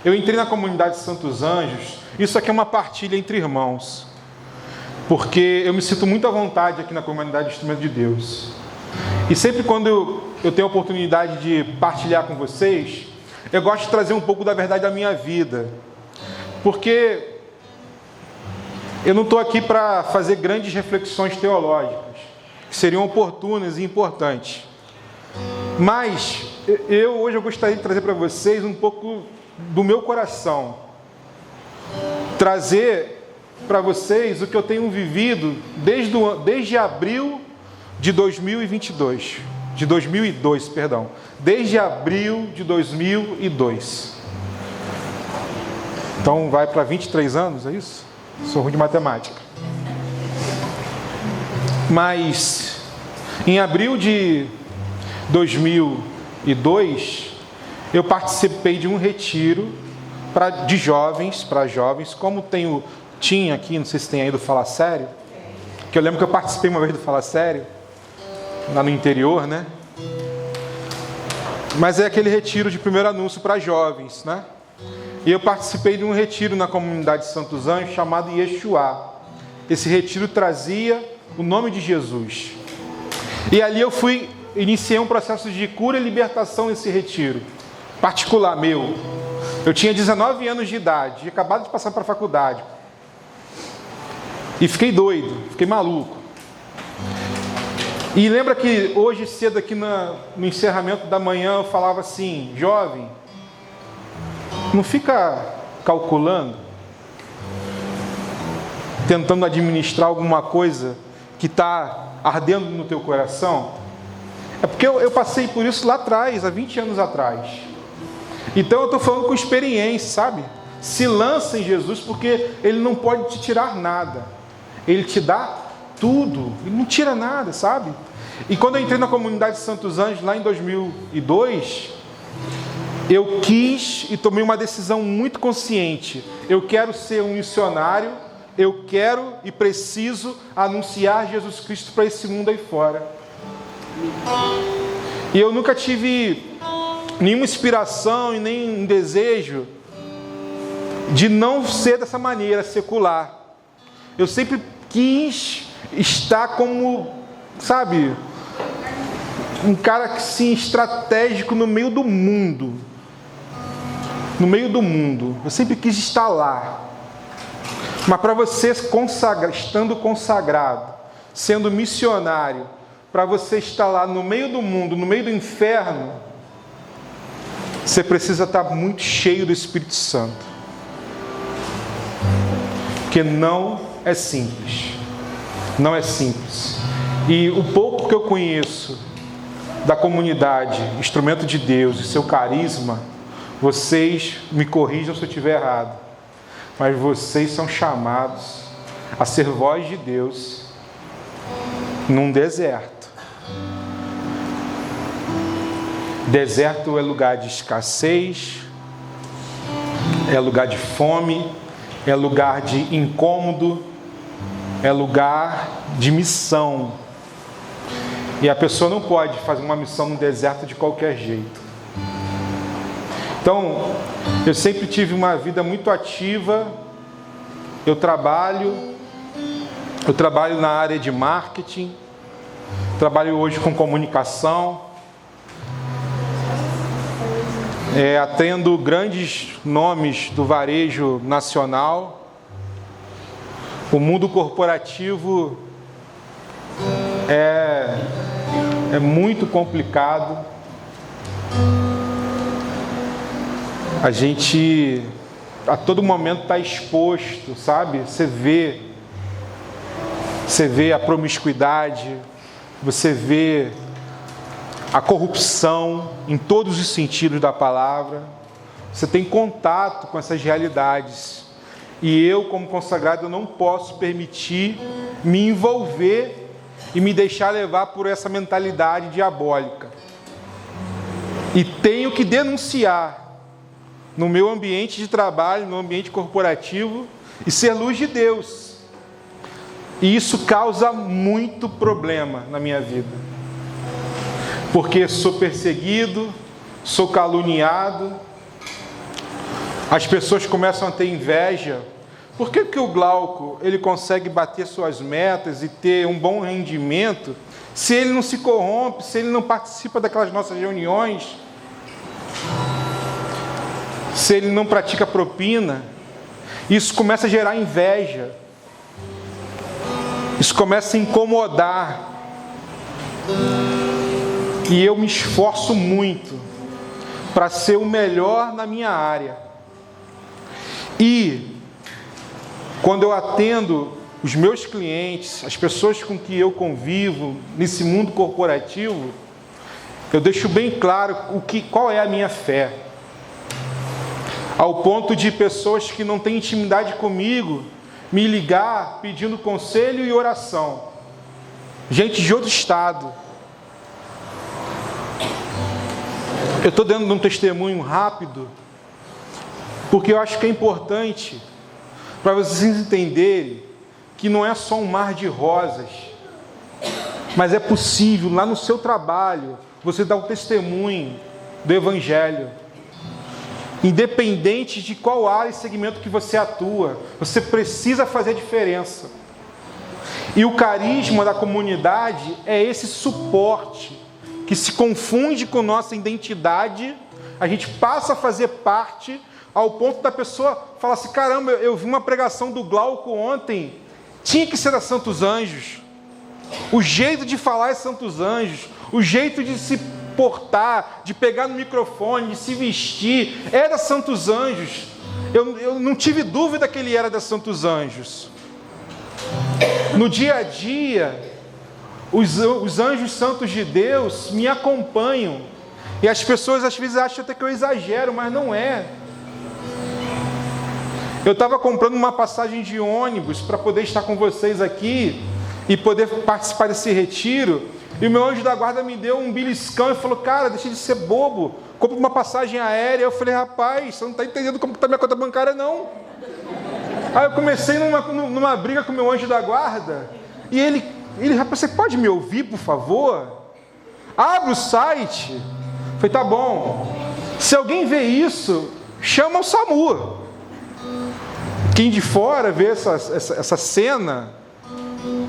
Eu entrei na comunidade Santos Anjos. Isso aqui é uma partilha entre irmãos. Porque eu me sinto muito à vontade aqui na comunidade Instrumento de Deus. E sempre quando eu tenho a oportunidade de partilhar com vocês, eu gosto de trazer um pouco da verdade da minha vida. Porque eu não estou aqui para fazer grandes reflexões teológicas, que seriam oportunas e importantes. Mas hoje eu gostaria de trazer para vocês um pouco do meu coração. Trazer para vocês o que eu tenho vivido desde abril de 2022. De 2002, perdão. Desde abril de 2002. Então vai para 23 anos, é isso? Sou ruim de matemática. Mas em abril de 2002, eu participei de um retiro de jovens, para jovens, como tinha aqui, não sei se tem aí do Fala Sério, que eu lembro que eu participei uma vez do Fala Sério, lá no interior, né? Mas é aquele retiro de primeiro anúncio para jovens, né? E eu participei de um retiro na comunidade Santos Anjos chamado Yeshua. Esse retiro trazia o nome de Jesus. E ali eu iniciei um processo de cura e libertação nesse retiro, particular meu. Eu tinha 19 anos de idade, tinha acabado de passar para a faculdade. E fiquei doido, fiquei maluco. E lembra que hoje cedo aqui no encerramento da manhã eu falava assim: jovem, não fica calculando, tentando administrar alguma coisa que está ardendo no teu coração. É porque eu passei por isso lá atrás, há 20 anos atrás. Então eu estou falando com experiência, sabe? Se lança em Jesus, porque Ele não pode te tirar nada. Ele te dá tudo, Ele não tira nada, sabe? E quando eu entrei na comunidade Santos Anjos, lá em 2002, eu quis e tomei uma decisão muito consciente. Eu quero ser um missionário, eu quero e preciso anunciar Jesus Cristo para esse mundo aí fora. E eu nunca tive nenhuma inspiração e nem um desejo de não ser dessa maneira, secular. Eu sempre quis estar como, sabe, um cara assim, estratégico no meio do mundo. No meio do mundo. Eu sempre quis estar lá. Mas para você estando consagrado, sendo missionário, para você estar lá no meio do mundo, no meio do inferno, você precisa estar muito cheio do Espírito Santo. Porque não é simples. Não é simples. E o pouco que eu conheço da comunidade Instrumento de Deus e seu carisma, vocês me corrijam se eu estiver errado, mas vocês são chamados a ser voz de Deus num deserto. Deserto é lugar de escassez, é lugar de fome, é lugar de incômodo, é lugar de missão. E a pessoa não pode fazer uma missão no deserto de qualquer jeito. Então, eu sempre tive uma vida muito ativa. Eu trabalho na área de marketing, trabalho hoje com comunicação, atendo grandes nomes do varejo nacional. O mundo corporativo é muito complicado. A gente a todo momento está exposto, sabe? Você vê a promiscuidade, você vê a corrupção em todos os sentidos da palavra. Você tem contato com essas realidades. E eu, como consagrado, eu não posso permitir me envolver e me deixar levar por essa mentalidade diabólica. E tenho que denunciar no meu ambiente de trabalho, no ambiente corporativo, e ser luz de Deus. E isso causa muito problema na minha vida. Porque sou perseguido, sou caluniado, as pessoas começam a ter inveja. Por que o Glauco ele consegue bater suas metas e ter um bom rendimento se ele não se corrompe, se ele não participa daquelas nossas reuniões, se ele não pratica propina? Isso começa a gerar inveja. Isso começa a incomodar. E eu me esforço muito para ser o melhor na minha área. E quando eu atendo os meus clientes, as pessoas com que eu convivo nesse mundo corporativo, eu deixo bem claro qual é a minha fé. Ao ponto de pessoas que não têm intimidade comigo me ligar pedindo conselho e oração. Gente de outro estado. Eu estou dando um testemunho rápido, porque eu acho que é importante para vocês entenderem que não é só um mar de rosas, mas é possível lá no seu trabalho você dar o testemunho do Evangelho. Independente de qual área e segmento que você atua, você precisa fazer a diferença. E o carisma da comunidade é esse suporte que se confunde com nossa identidade, a gente passa a fazer parte ao ponto da pessoa falar assim: caramba, eu vi uma pregação do Glauco ontem, tinha que ser da Santos Anjos. O jeito de falar é Santos Anjos, o jeito de se portar, de pegar no microfone, de se vestir, era Santos Anjos. Eu não tive dúvida que ele era da Santos Anjos. No dia a dia, os anjos santos de Deus me acompanham. E as pessoas às vezes acham até que eu exagero, mas não é. Eu estava comprando uma passagem de ônibus para poder estar com vocês aqui e poder participar desse retiro. E o meu anjo da guarda me deu um beliscão e falou: cara, deixa de ser bobo, compra uma passagem aérea. Eu falei: rapaz, você não está entendendo como está minha conta bancária, não. Aí eu comecei numa briga com o meu anjo da guarda. E ele: rapaz, você pode me ouvir, por favor? Abre o site. Eu falei: tá bom. Se alguém vê isso, chama o SAMU. Quem de fora vê essa cena,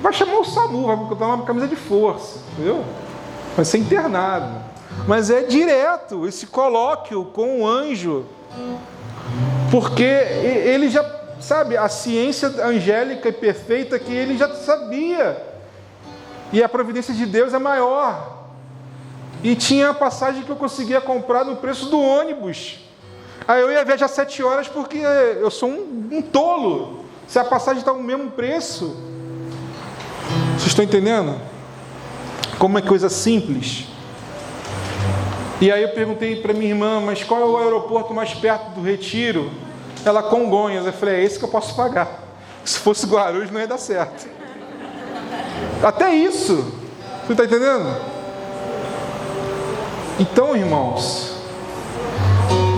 vai chamar o SAMU, vai botar uma camisa de força, entendeu? Vai ser internado. Mas é direto esse colóquio com o anjo, porque ele já sabe, a ciência angélica e perfeita que ele já sabia, e a providência de Deus é maior. E tinha a passagem que eu conseguia comprar no preço do ônibus. Aí eu ia viajar 7 horas porque eu sou um tolo. Se a passagem está no mesmo preço. Vocês estão entendendo? Como é coisa simples. E aí eu perguntei para minha irmã: mas qual é o aeroporto mais perto do Retiro? Ela: Congonhas. Eu falei: é esse que eu posso pagar. Se fosse Guarulhos não ia dar certo. Até isso. Você está entendendo? Então, irmãos,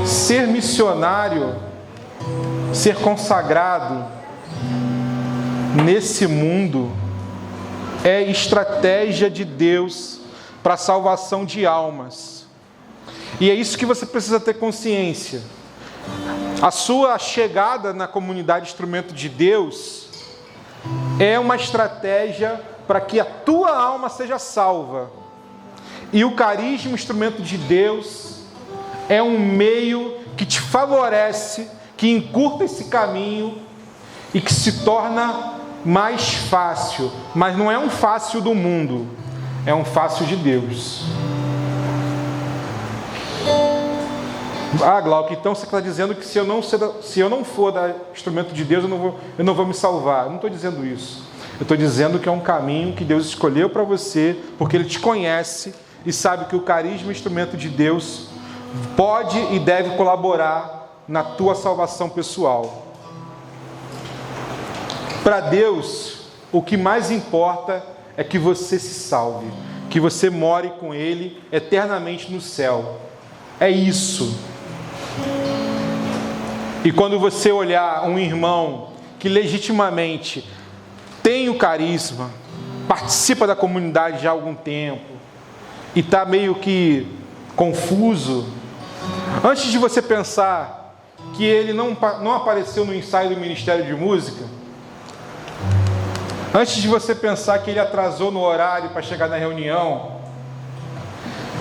ser missionário, ser consagrado nesse mundo é estratégia de Deus para a salvação de almas. E é isso que você precisa ter consciência. A sua chegada na comunidade Instrumento de Deus é uma estratégia para que a tua alma seja salva. E o carisma Instrumento de Deus é um meio que te favorece, que encurta esse caminho e que se torna mais fácil. Mas não é um fácil do mundo, é um fácil de Deus. Ah, Glauco, então você está dizendo que se eu não for da Instrumento de Deus, eu não vou me salvar. Eu não estou dizendo isso. Eu estou dizendo que é um caminho que Deus escolheu para você, porque Ele te conhece e sabe que o carisma Instrumento de Deus pode e deve colaborar na tua salvação pessoal. Para Deus, o que mais importa é que você se salve, que você more com Ele eternamente no céu. É isso. E quando você olhar um irmão que legitimamente tem o carisma, participa da comunidade já há algum tempo e está meio que confuso, antes de você pensar que ele não apareceu no ensaio do Ministério de Música, antes de você pensar que ele atrasou no horário para chegar na reunião,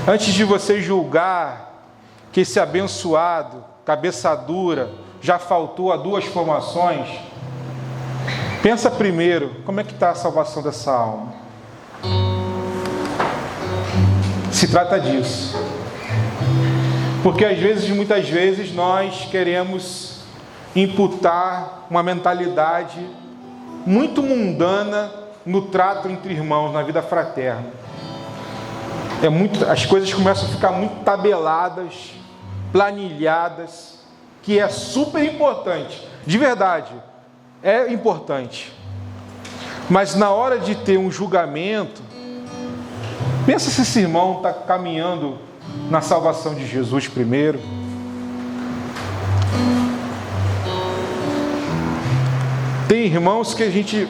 antes de você julgar que esse abençoado, cabeça dura, já faltou a 2 formações, pensa primeiro, como é que está a salvação dessa alma? Se trata disso. Porque muitas vezes, nós queremos imputar uma mentalidade muito mundana no trato entre irmãos, na vida fraterna. As coisas começam a ficar muito tabeladas, planilhadas, que é super importante, de verdade, é importante. Mas na hora de ter um julgamento, pensa se esse irmão está caminhando na salvação de Jesus primeiro. Tem irmãos que a gente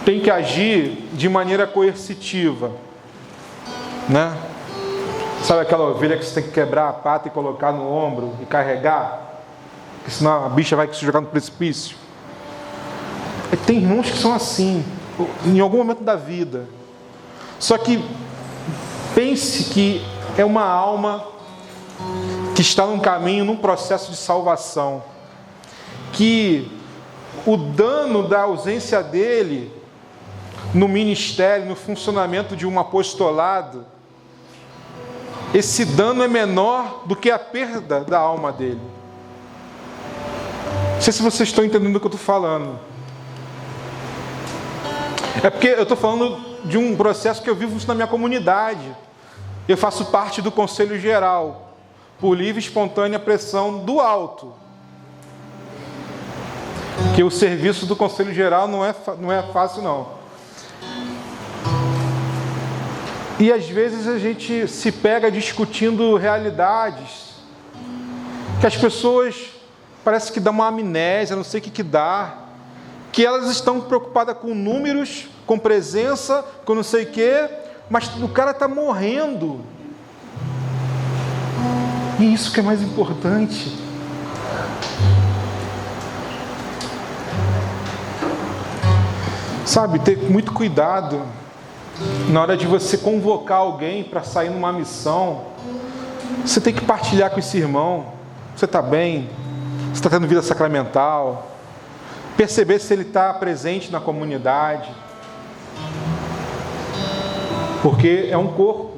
tem que agir de maneira coercitiva, né? Sabe aquela ovelha que você tem que quebrar a pata e colocar no ombro e carregar? Porque senão a bicha vai se jogar no precipício. Tem irmãos que são assim, em algum momento da vida. Só que pense que é uma alma que está num caminho, num processo de salvação. Que o dano da ausência dele no ministério, no funcionamento de um apostolado, esse dano é menor do que a perda da alma dele. Não sei se vocês estão entendendo o que eu estou falando. É porque eu estou falando de um processo que eu vivo na minha comunidade. Eu faço parte do Conselho Geral, por livre e espontânea pressão do alto. Que o serviço do Conselho Geral não é fácil, não. E às vezes a gente se pega discutindo realidades que as pessoas parece que dão uma amnésia, não sei o que dá, que elas estão preocupadas com números, com presença, com não sei o que, mas o cara está morrendo. E isso que é mais importante. Sabe, ter muito cuidado na hora de você convocar alguém para sair numa missão. Você tem que partilhar com esse irmão. Você está bem? Você está tendo vida sacramental? Perceber se ele está presente na comunidade. Porque é um corpo.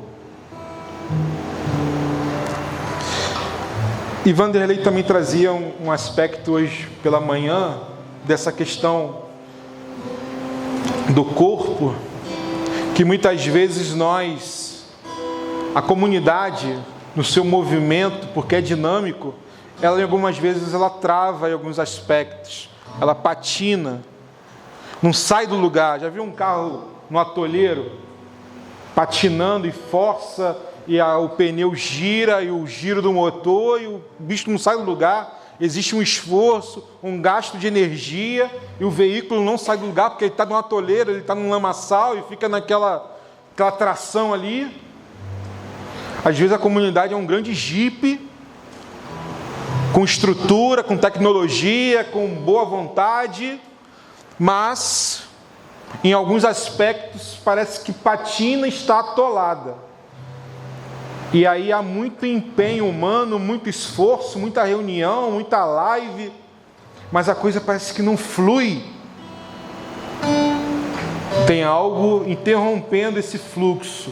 E Vanderlei também trazia um aspecto hoje pela manhã dessa questão do corpo, que muitas vezes a comunidade, no seu movimento, porque é dinâmico, ela algumas vezes ela trava em alguns aspectos, ela patina, não sai do lugar. Já viu um carro no atoleiro patinando e força, e o pneu gira, e o giro do motor, e o bicho não sai do lugar? Existe um esforço, um gasto de energia, e o veículo não sai do lugar porque ele está no atoleiro, ele está num lamaçal e fica naquela tração ali. Às vezes a comunidade é um grande jipe, com estrutura, com tecnologia, com boa vontade, mas em alguns aspectos parece que patina e está atolada. E aí há muito empenho humano, muito esforço, muita reunião, muita live, mas a coisa parece que não flui. Tem algo interrompendo esse fluxo.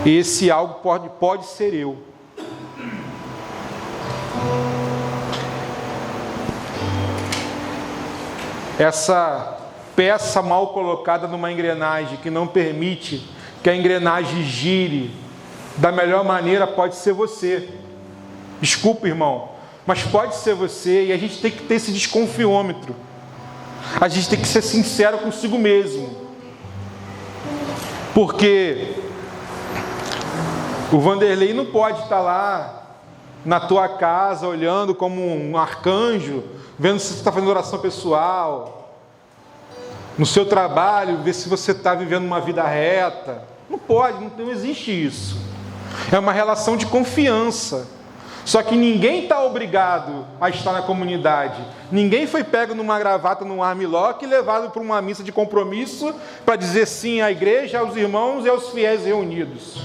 E esse algo pode ser eu. Essa peça mal colocada numa engrenagem que não permite que a engrenagem gire da melhor maneira pode ser você. Desculpa, irmão, mas pode ser você, e a gente tem que ter esse desconfiômetro. A gente tem que ser sincero consigo mesmo. Porque o Vanderlei não pode estar lá na tua casa, olhando como um arcanjo, vendo se você está fazendo oração pessoal, no seu trabalho, ver se você está vivendo uma vida reta. Não pode, não existe isso. É uma relação de confiança. Só que ninguém está obrigado a estar na comunidade. Ninguém foi pego numa gravata, num armlock e levado para uma missa de compromisso para dizer sim à igreja, aos irmãos e aos fiéis reunidos.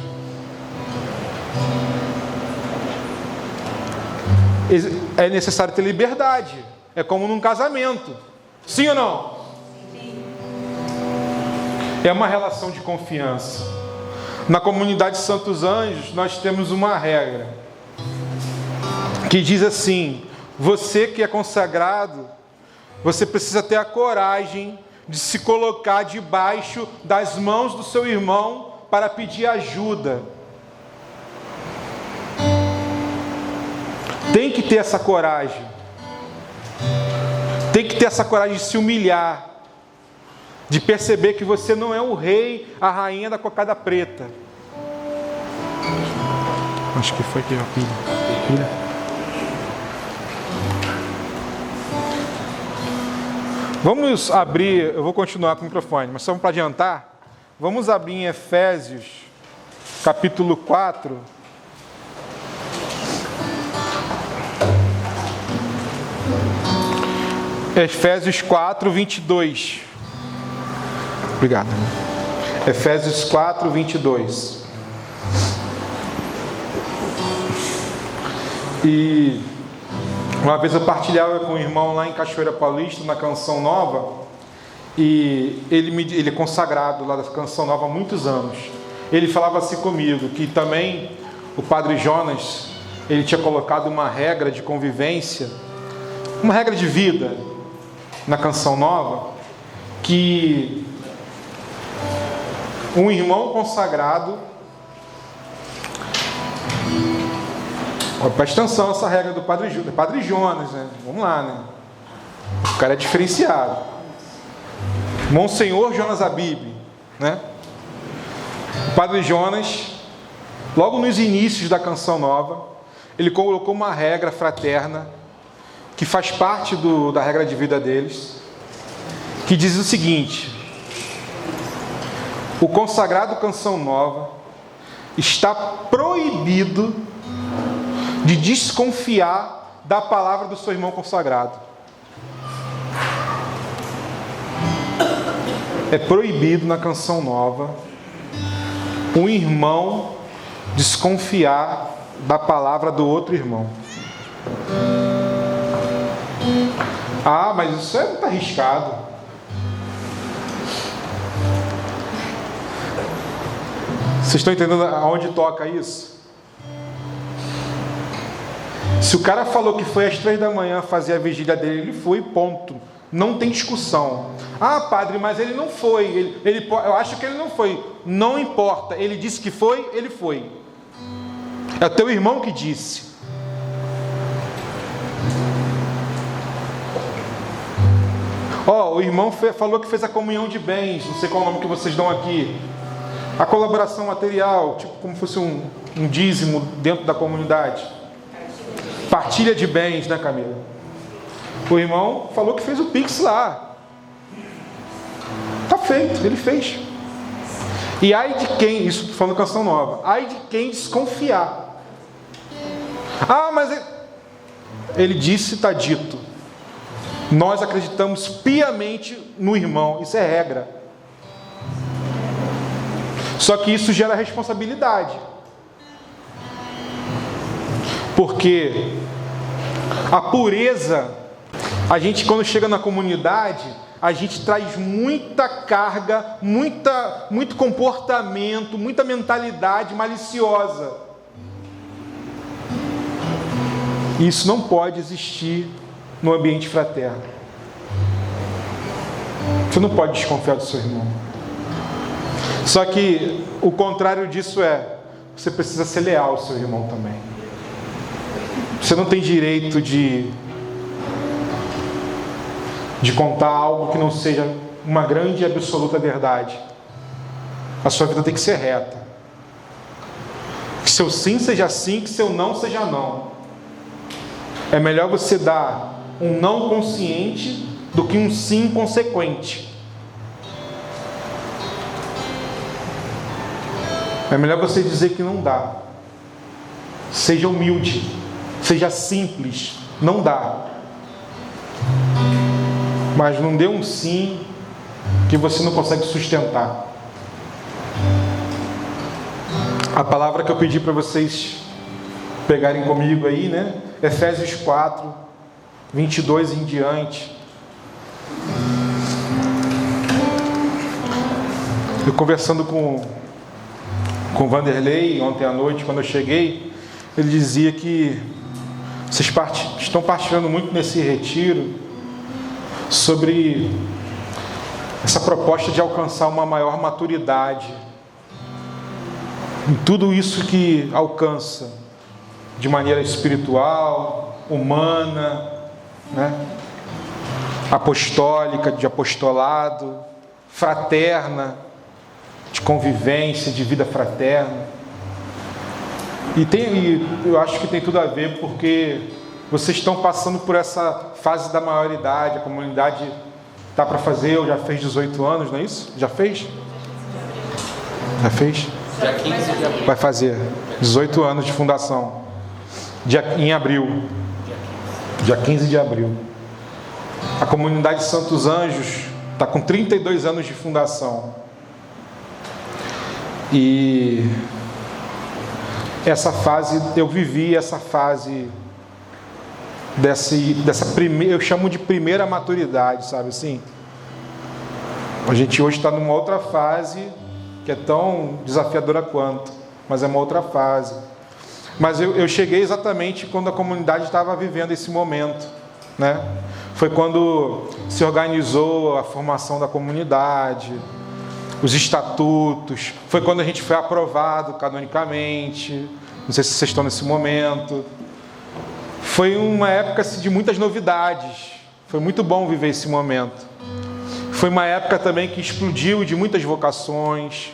É necessário ter liberdade. É como num casamento. Sim ou não? Sim. É uma relação de confiança. Na comunidade Santos Anjos, nós temos uma regra que diz assim: você que é consagrado, você precisa ter a coragem de se colocar debaixo das mãos do seu irmão para pedir ajuda. Tem que ter essa coragem. Tem que ter essa coragem de se humilhar, de perceber que você não é o rei, a rainha da cocada preta. Acho que foi aqui a pilha. Vamos abrir, eu vou continuar com o microfone, mas só para adiantar, vamos abrir em Efésios, capítulo 4. Efésios 4, 22. Obrigado. Efésios 4, 22. E uma vez eu partilhava com um irmão lá em Cachoeira Paulista, na Canção Nova, e ele é consagrado lá da Canção Nova há muitos anos. Ele falava assim comigo, que também o Padre Jonas, ele tinha colocado uma regra de convivência, uma regra de vida na Canção Nova, que um irmão consagrado, presta atenção essa regra do Padre Jonas, né? Vamos lá, né? O cara é diferenciado. Monsenhor Jonas Abib, né? O Padre Jonas, logo nos inícios da Canção Nova, ele colocou uma regra fraterna, que faz parte da regra de vida deles, que diz o seguinte: o consagrado Canção Nova está proibido de desconfiar da palavra do seu irmão consagrado. É proibido na Canção Nova um irmão desconfiar da palavra do outro irmão. Ah, mas isso é muito arriscado. Vocês estão entendendo aonde toca isso? Se o cara falou que foi às 3 da manhã fazer a vigília dele, ele foi, ponto. Não tem discussão. Ah, padre, mas ele não foi. Eu acho que ele não foi. Não importa. Ele disse que foi, ele foi. É o teu irmão que disse. O irmão falou que fez a comunhão de bens. Não sei qual é o nome que vocês dão aqui. A colaboração material, tipo como fosse um dízimo dentro da comunidade. Partilha de bens, né, Camila? O irmão falou que fez o Pix lá. Tá feito, ele fez. E ai de quem, isso falando Canção Nova, ai de quem desconfiar. Ah, mas ele disse, está dito. Nós acreditamos piamente no irmão, isso é regra. Só que isso gera responsabilidade. Porque a pureza, a gente quando chega na comunidade, a gente traz muita carga, muito comportamento, muita mentalidade maliciosa. Isso não pode existir no ambiente fraterno. Você não pode desconfiar do seu irmão. Só que o contrário disso você precisa ser leal ao seu irmão também. Você não tem direito de contar algo que não seja uma grande e absoluta verdade. A sua vida tem que ser reta. Que seu sim seja sim, que seu não seja não. É melhor você dar um não consciente do que um sim consequente. É melhor você dizer que não dá. Seja humilde, seja simples, não dá. Mas não dê um sim que você não consegue sustentar. A palavra que eu pedi para vocês pegarem comigo aí, né? Efésios 4, 22 em diante. Eu conversando com o Vanderlei ontem à noite, quando eu cheguei, ele dizia que vocês estão partilhando muito nesse retiro sobre essa proposta de alcançar uma maior maturidade em tudo isso que alcança, de maneira espiritual, humana, né? Apostólica, de apostolado, fraterna, de convivência, de vida fraterna. E eu acho que tem tudo a ver, porque vocês estão passando por essa fase da maioridade. A comunidade está para fazer, ou já fez 18 anos, não é isso? Já fez? Já fez?
Dia 15 de abril.
Vai fazer 18 anos de fundação. Em abril. Dia 15 de abril. A comunidade Santos Anjos está com 32 anos de fundação. E essa fase, eu vivi essa fase dessa primeira, eu chamo de primeira maturidade, sabe assim? A gente hoje está numa outra fase que é tão desafiadora quanto, mas é uma outra fase. Mas eu cheguei exatamente quando a comunidade estava vivendo esse momento, né? Foi quando se organizou a formação da comunidade, os estatutos, foi quando a gente foi aprovado canonicamente. Não sei se vocês estão nesse momento. Foi uma época de muitas novidades. Foi muito bom viver esse momento. Foi uma época também que explodiu de muitas vocações,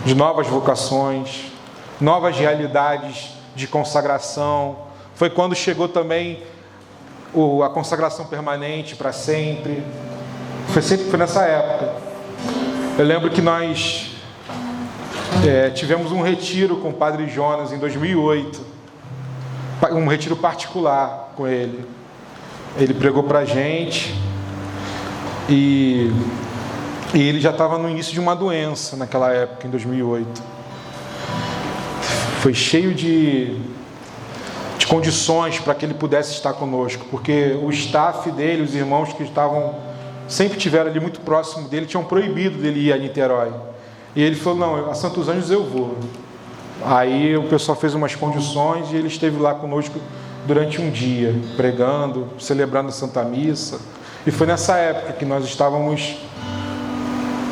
de novas vocações, novas realidades de consagração. Foi quando chegou também a consagração permanente para sempre. Foi nessa época. Eu lembro que nós tivemos um retiro com o Padre Jonas em 2008, um retiro particular com ele. Ele pregou para a gente e ele já estava no início de uma doença naquela época, em 2008. Foi cheio de condições para que ele pudesse estar conosco, porque o staff dele, os irmãos que sempre estiveram ali muito próximo dele, tinham proibido dele ir a Niterói. E ele falou, não, a Santos Anjos eu vou. Aí o pessoal fez umas condições e ele esteve lá conosco durante um dia, pregando, celebrando a Santa Missa. E foi nessa época que nós estávamos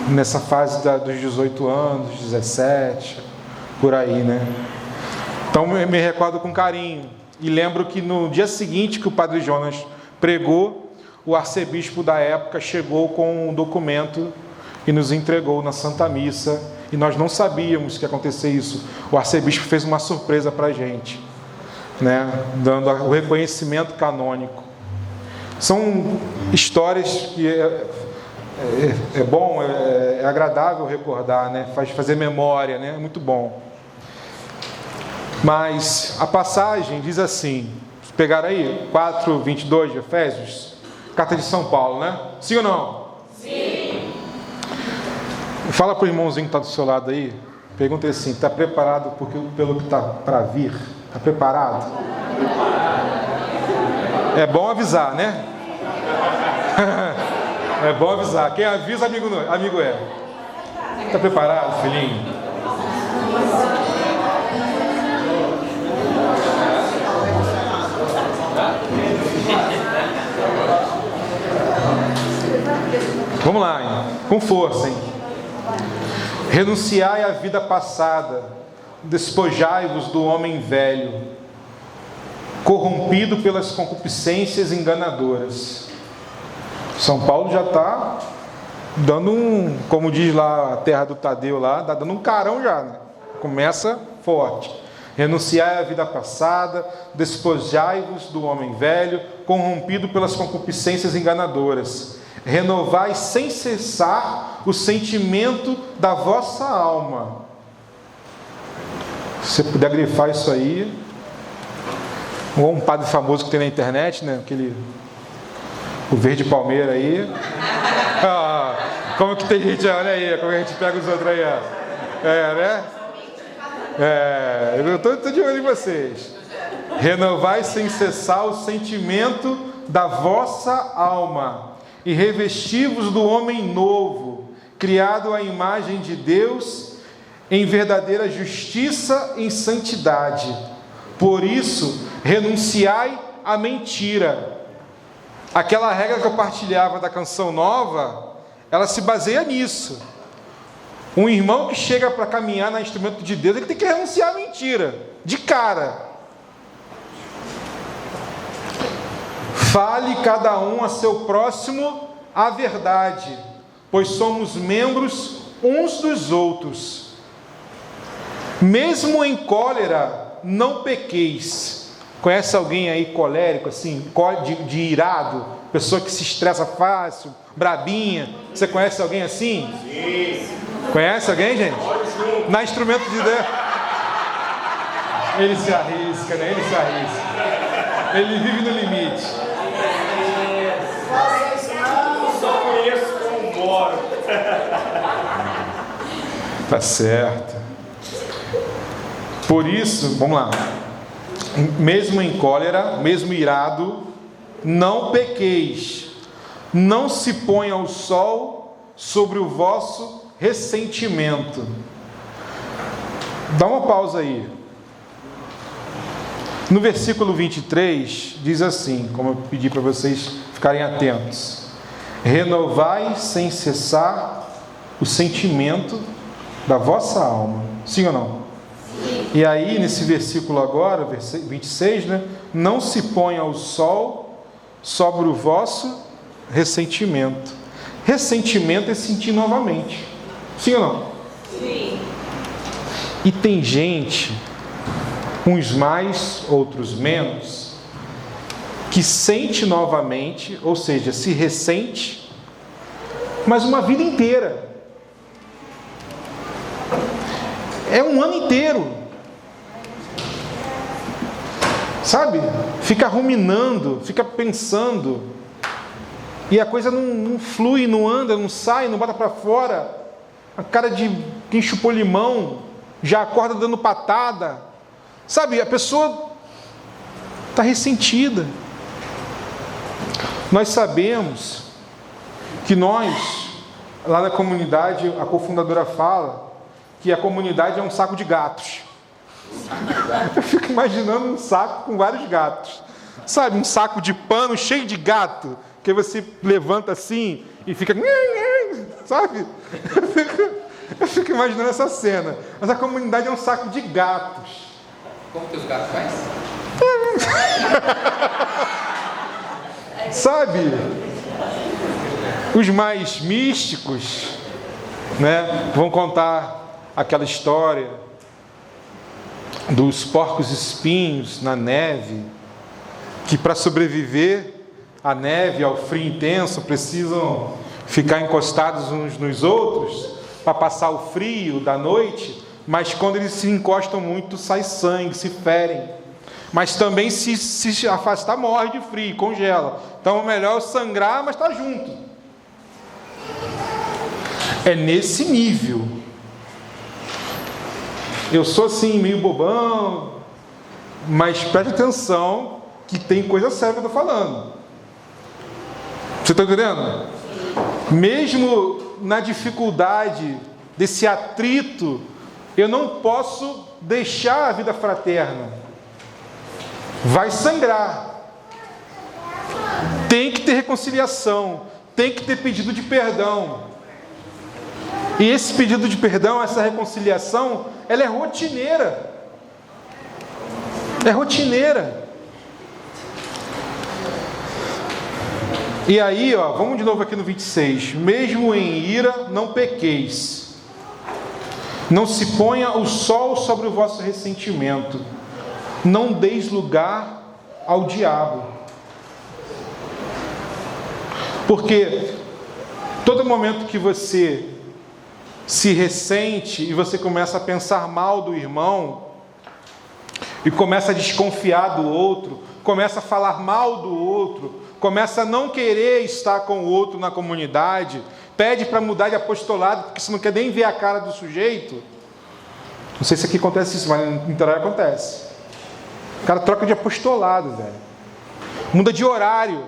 nessa fase dos 18 anos, 17, por aí, né? Então eu me recordo com carinho. E lembro que no dia seguinte que o Padre Jonas pregou, o arcebispo da época chegou com um documento e nos entregou na Santa Missa. E nós não sabíamos que ia acontecer isso. O arcebispo fez uma surpresa para a gente, né? Dando o reconhecimento canônico. São histórias que é bom, é agradável recordar, né? Faz fazer memória, né? É muito bom. Mas a passagem diz assim, pegaram aí? 4:22 de Efésios? Carta de São Paulo, né? Sim ou não?
Sim.
Fala para o irmãozinho que está do seu lado aí, pergunta assim, está preparado pelo que está para vir? Está preparado? É bom avisar, né? É bom avisar. Quem avisa, amigo é. Está preparado, filhinho? Vamos lá, hein? Com força, hein? Renunciai à vida passada, despojai-vos do homem velho, corrompido pelas concupiscências enganadoras. São Paulo já está dando como diz lá a terra do Tadeu lá, está dando um carão já, né? Começa forte. Renunciai à vida passada, despojai-vos do homem velho, corrompido pelas concupiscências enganadoras. Renovai sem cessar o sentimento da vossa alma. Se você puder grifar isso aí, ou um padre famoso que tem na internet, né? O Verde Palmeira aí. Como que tem gente, olha aí, como a gente pega os outros aí, ó. Né? Eu estou de olho em vocês. Renovai sem cessar o sentimento da vossa alma e revesti-vos do homem novo, criado à imagem de Deus, em verdadeira justiça e santidade. Por isso, renunciai à mentira. Aquela regra que eu partilhava da Canção Nova, ela se baseia nisso. Um irmão que chega para caminhar no instrumento de Deus, ele tem que renunciar à mentira, de cara. Fale cada um a seu próximo a verdade, pois somos membros uns dos outros. Mesmo em cólera, não pequeis. Conhece alguém aí colérico, assim, de irado? Pessoa que se estressa fácil, brabinha. Você conhece alguém assim? Sim. Conhece alguém, gente? Na instrumento de Deus. Ele se arrisca, né? Ele se arrisca. Ele vive no limite.
Só conheço como moro.
Tá certo. Por isso, vamos lá. Mesmo em cólera, mesmo irado, não pequeis. Não se ponha o sol sobre o vosso ressentimento. Dá uma pausa aí. No versículo 23, diz assim, como eu pedi para vocês ficarem atentos: renovai sem cessar o sentimento da vossa alma. Sim ou não? Sim. E aí, nesse versículo agora, versículo 26, né? Não se ponha o sol sobre o vosso ressentimento. Ressentimento é sentir novamente. Sim ou não? Sim. E tem gente, uns mais, outros menos, que sente novamente, ou seja, se ressente, mas uma vida inteira. É um ano inteiro. Sabe? Fica ruminando, fica pensando. E a coisa não flui, não anda, não sai, não bota para fora. A cara de quem chupou limão, já acorda dando patada. Sabe? A pessoa está ressentida. Nós sabemos que nós, lá na comunidade, a cofundadora fala que a comunidade é um saco de gatos. Eu fico imaginando um saco com vários gatos. Sabe, um saco de pano cheio de gato, que você levanta assim e fica... Sabe? Eu fico imaginando essa cena. Mas a comunidade é um saco de gatos.
Como que os gatos fazem?
Sabe? Os mais místicos, né, vão contar aquela história dos porcos espinhos na neve, que para sobreviver à neve, ao frio intenso, precisam ficar encostados uns nos outros para passar o frio da noite, mas quando eles se encostam muito, sai sangue, se ferem. Mas também se afastar, morre de frio, congela. Então é melhor sangrar, mas está junto. É nesse nível. Eu sou assim, meio bobão, mas preste atenção que tem coisa séria que eu estou falando. Você está entendendo? Mesmo na dificuldade desse atrito, eu não posso deixar a vida fraterna. Vai sangrar. Tem que ter reconciliação. Tem que ter pedido de perdão. E esse pedido de perdão, essa reconciliação, ela é rotineira. É rotineira. E aí, ó, vamos de novo aqui no 26. Mesmo em ira, não pequeis. Não se ponha o sol sobre o vosso ressentimento. Não deis lugar ao diabo. Porque todo momento que você se ressente e você começa a pensar mal do irmão, e começa a desconfiar do outro, começa a falar mal do outro, começa a não querer estar com o outro na comunidade, pede para mudar de apostolado, porque você não quer nem ver a cara do sujeito. Não sei se aqui acontece isso, mas no interior acontece. O cara troca de apostolado, velho. Muda de horário,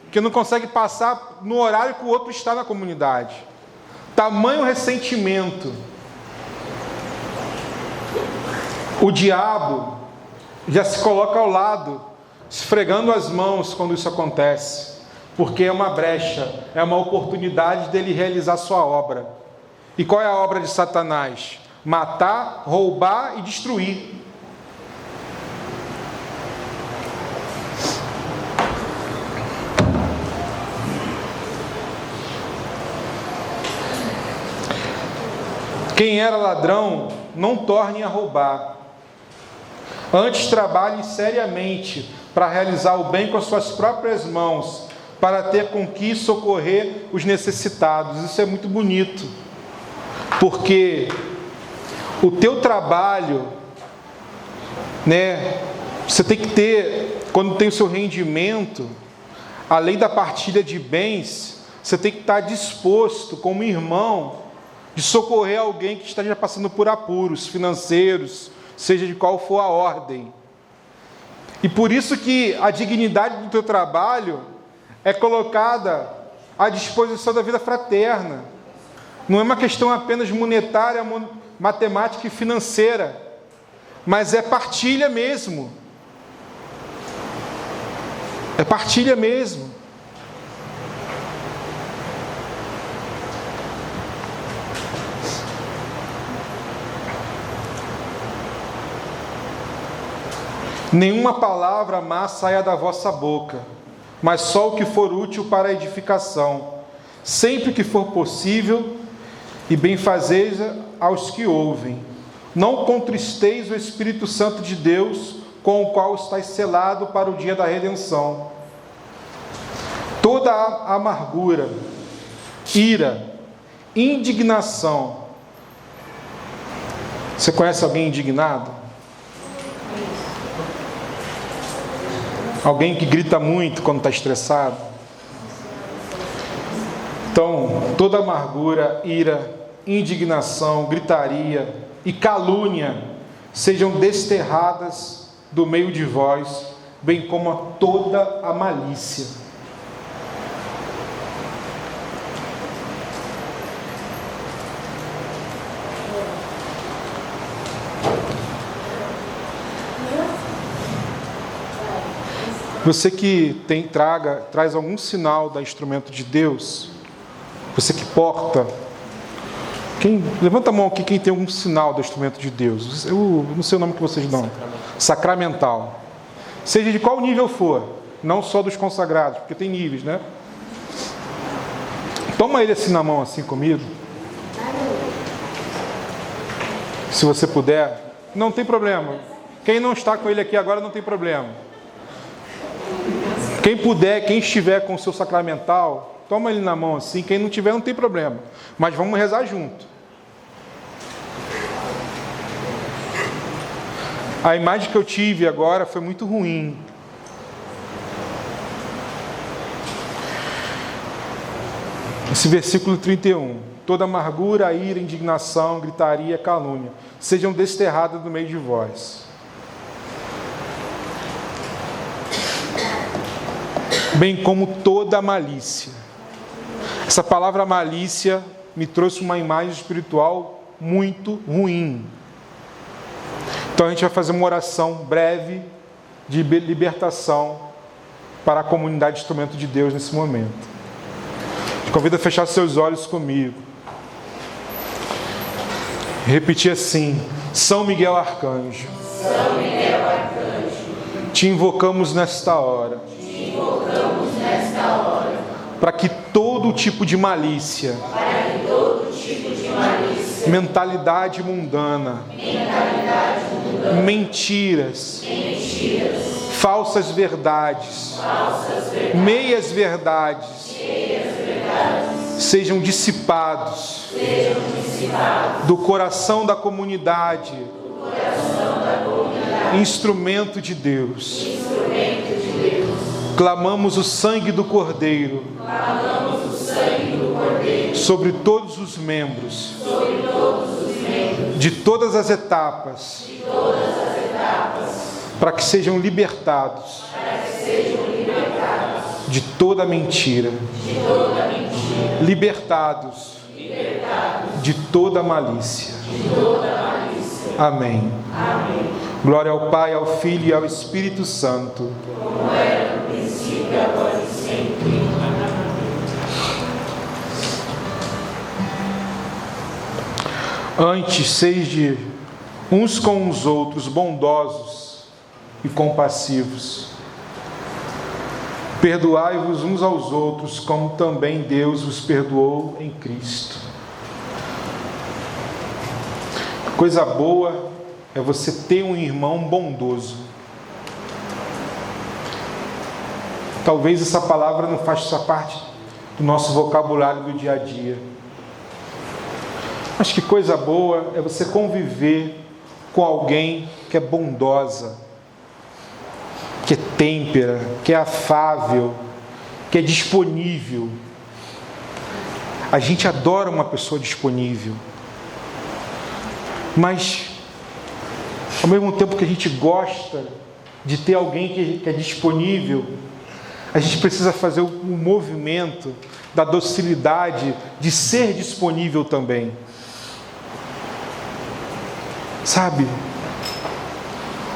porque não consegue passar no horário que o outro está na comunidade. Tamanho ressentimento. O diabo já se coloca ao lado, esfregando as mãos quando isso acontece, porque é uma brecha, é uma oportunidade dele realizar sua obra. E qual é a obra de Satanás? Matar, roubar e destruir. Quem era ladrão, não torne a roubar. Antes trabalhe seriamente para realizar o bem com as suas próprias mãos, para ter com que socorrer os necessitados. Isso é muito bonito, porque o teu trabalho, né, você tem que ter, quando tem o seu rendimento, além da partilha de bens, você tem que estar disposto, como irmão, de socorrer alguém que esteja passando por apuros financeiros, seja de qual for a ordem. E por isso que a dignidade do teu trabalho é colocada à disposição da vida fraterna. Não é uma questão apenas monetária, matemática e financeira, mas é partilha mesmo. É partilha mesmo. Nenhuma palavra má saia da vossa boca, mas só o que for útil para a edificação, sempre que for possível, e benfazeis aos que ouvem. Não contristeis o Espírito Santo de Deus, com o qual estáis selado para o dia da redenção. Toda a amargura, ira, indignação. Você conhece alguém indignado? Alguém que grita muito quando está estressado? Então, toda amargura, ira, indignação, gritaria e calúnia sejam desterradas do meio de vós, bem como toda a malícia. Você que traz algum sinal da instrumento de Deus, você que porta, levanta a mão aqui quem tem algum sinal do instrumento de Deus. Eu não sei o nome que vocês dão. Sacramental. Seja de qual nível for, não só dos consagrados, porque tem níveis, né? Toma ele assim na mão, assim comigo. Se você puder. Não tem problema. Quem não está com ele aqui agora não tem problema. Quem puder, quem estiver com o seu sacramental, toma ele na mão assim. Quem não tiver, não tem problema. Mas vamos rezar junto. A imagem que eu tive agora foi muito ruim. Esse versículo 31. Toda amargura, ira, indignação, gritaria, calúnia sejam desterradas do meio de vós. Bem como toda malícia. Essa palavra malícia me trouxe uma imagem espiritual muito ruim. Então a gente vai fazer uma oração breve de libertação para a comunidade Instrumento de Deus nesse momento. Te convido a fechar seus olhos comigo. Repetir assim: São Miguel Arcanjo.
São Miguel Arcanjo.
Te invocamos nesta hora. Para que todo tipo de malícia mentalidade mundana, mentiras, falsas verdades, meias verdades, sejam dissipados do coração da comunidade, instrumento de Deus. Clamamos o sangue do Cordeiro sobre todos os membros, de todas as etapas, para que sejam libertados de toda mentira, libertados de toda malícia. Amém. Glória ao Pai, ao Filho e ao Espírito Santo.
Como era no princípio, agora e sempre.
Antes, sede uns com os outros bondosos e compassivos. Perdoai-vos uns aos outros, como também Deus vos perdoou em Cristo. Coisa boa é você ter um irmão bondoso. Talvez essa palavra não faça parte do nosso vocabulário do dia a dia. Mas que coisa boa é você conviver com alguém que é bondosa, que é têmpera, que é afável, que é disponível. A gente adora uma pessoa disponível. Mas, ao mesmo tempo que a gente gosta de ter alguém que é disponível, a gente precisa fazer o movimento da docilidade de ser disponível também. Sabe?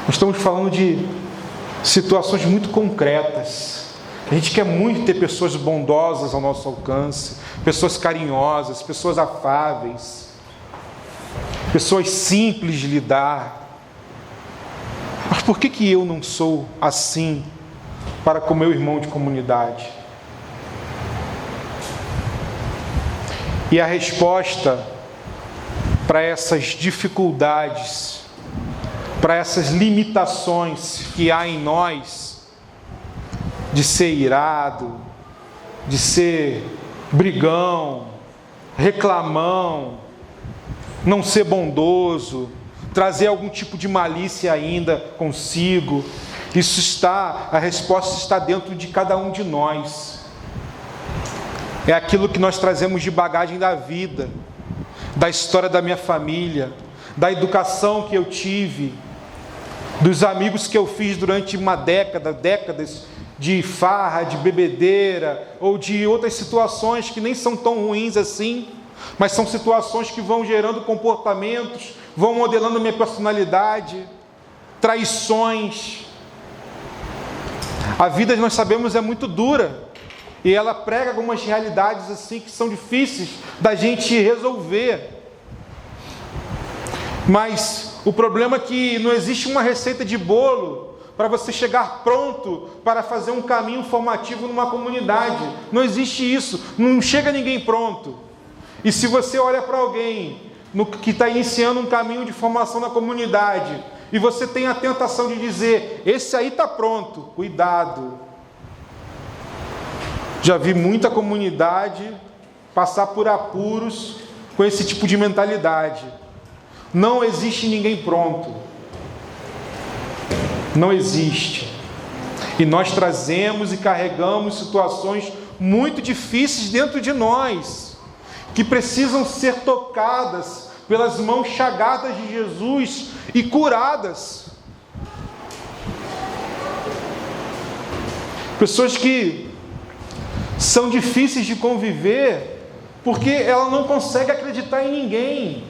Nós estamos falando de situações muito concretas. A gente quer muito ter pessoas bondosas ao nosso alcance, pessoas carinhosas, pessoas afáveis, pessoas simples de lidar. Mas por que eu não sou assim para com meu irmão de comunidade? E a resposta para essas dificuldades, para essas limitações que há em nós, de ser irado, de ser brigão, reclamão, não ser bondoso, trazer algum tipo de malícia ainda consigo, a resposta está dentro de cada um de nós. É aquilo que nós trazemos de bagagem da vida, da história da minha família, da educação que eu tive, dos amigos que eu fiz durante uma décadas de farra, de bebedeira, ou de outras situações que nem são tão ruins assim, mas são situações que vão gerando comportamentos, vão modelando a minha personalidade, traições. A vida, nós sabemos, é muito dura, e ela prega algumas realidades assim que são difíceis da gente resolver. Mas o problema é que não existe uma receita de bolo para você chegar pronto para fazer um caminho formativo numa comunidade. Não existe isso, não chega ninguém pronto. E se você olha para alguém que está iniciando um caminho de formação na comunidade, e você tem a tentação de dizer, esse aí está pronto, cuidado. Já vi muita comunidade passar por apuros com esse tipo de mentalidade. Não existe ninguém pronto. Não existe. E nós trazemos e carregamos situações muito difíceis dentro de nós, que precisam ser tocadas pelas mãos chagadas de Jesus e curadas. Pessoas que são difíceis de conviver porque ela não consegue acreditar em ninguém.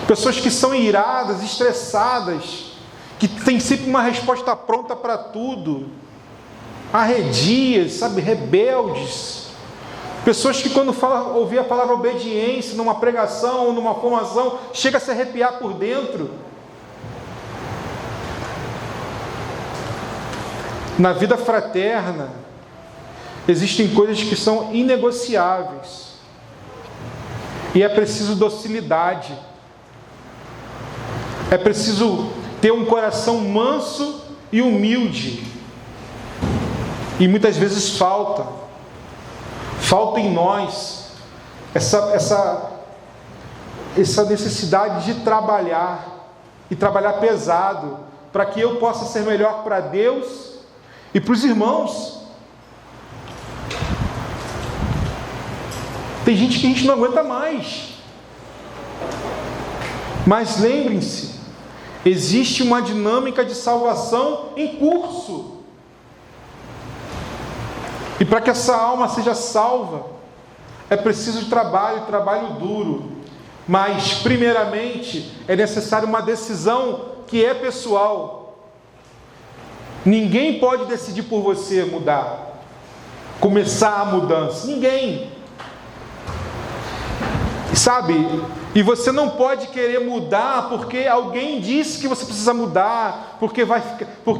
Pessoas que são iradas, estressadas, que têm sempre uma resposta pronta para tudo, arredias, rebeldes. Pessoas que quando ouvir a palavra obediência numa pregação ou numa formação, chega a se arrepiar por dentro. Na vida fraterna, existem coisas que são inegociáveis. E é preciso docilidade. É preciso ter um coração manso e humilde. E muitas vezes falta em nós essa necessidade de trabalhar, e trabalhar pesado, para que eu possa ser melhor para Deus e para os irmãos. Tem gente que a gente não aguenta mais. Mas lembrem-se, existe uma dinâmica de salvação em curso. E para que essa alma seja salva, é preciso trabalho duro. Mas, primeiramente, é necessário uma decisão que é pessoal. Ninguém pode decidir por você mudar, começar a mudança. Ninguém. Sabe? E você não pode querer mudar porque alguém disse que você precisa mudar, porque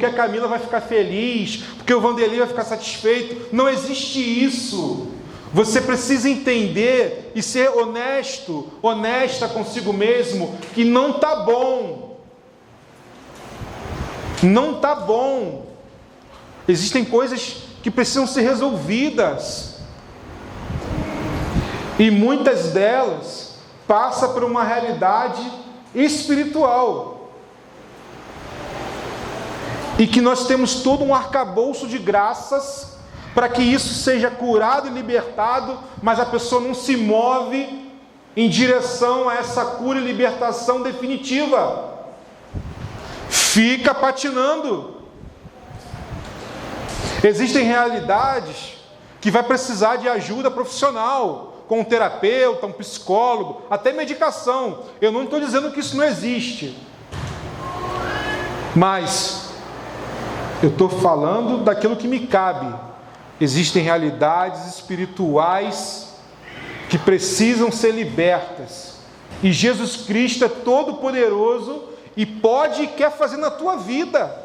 a Camila vai ficar feliz, porque o Vanderlei vai ficar satisfeito. Não existe isso. Você precisa entender e ser honesta consigo mesmo, que não está bom. Não está bom. Existem coisas que precisam ser resolvidas. E muitas delas passam por uma realidade espiritual. E que nós temos todo um arcabouço de graças para que isso seja curado e libertado, mas a pessoa não se move em direção a essa cura e libertação definitiva. Fica patinando. Existem realidades que vai precisar de ajuda profissional, com um terapeuta, um psicólogo, até medicação. Eu não estou dizendo que isso não existe, mas eu estou falando daquilo que me cabe. Existem realidades espirituais que precisam ser libertas. E Jesus Cristo é todo poderoso e pode e quer fazer na tua vida.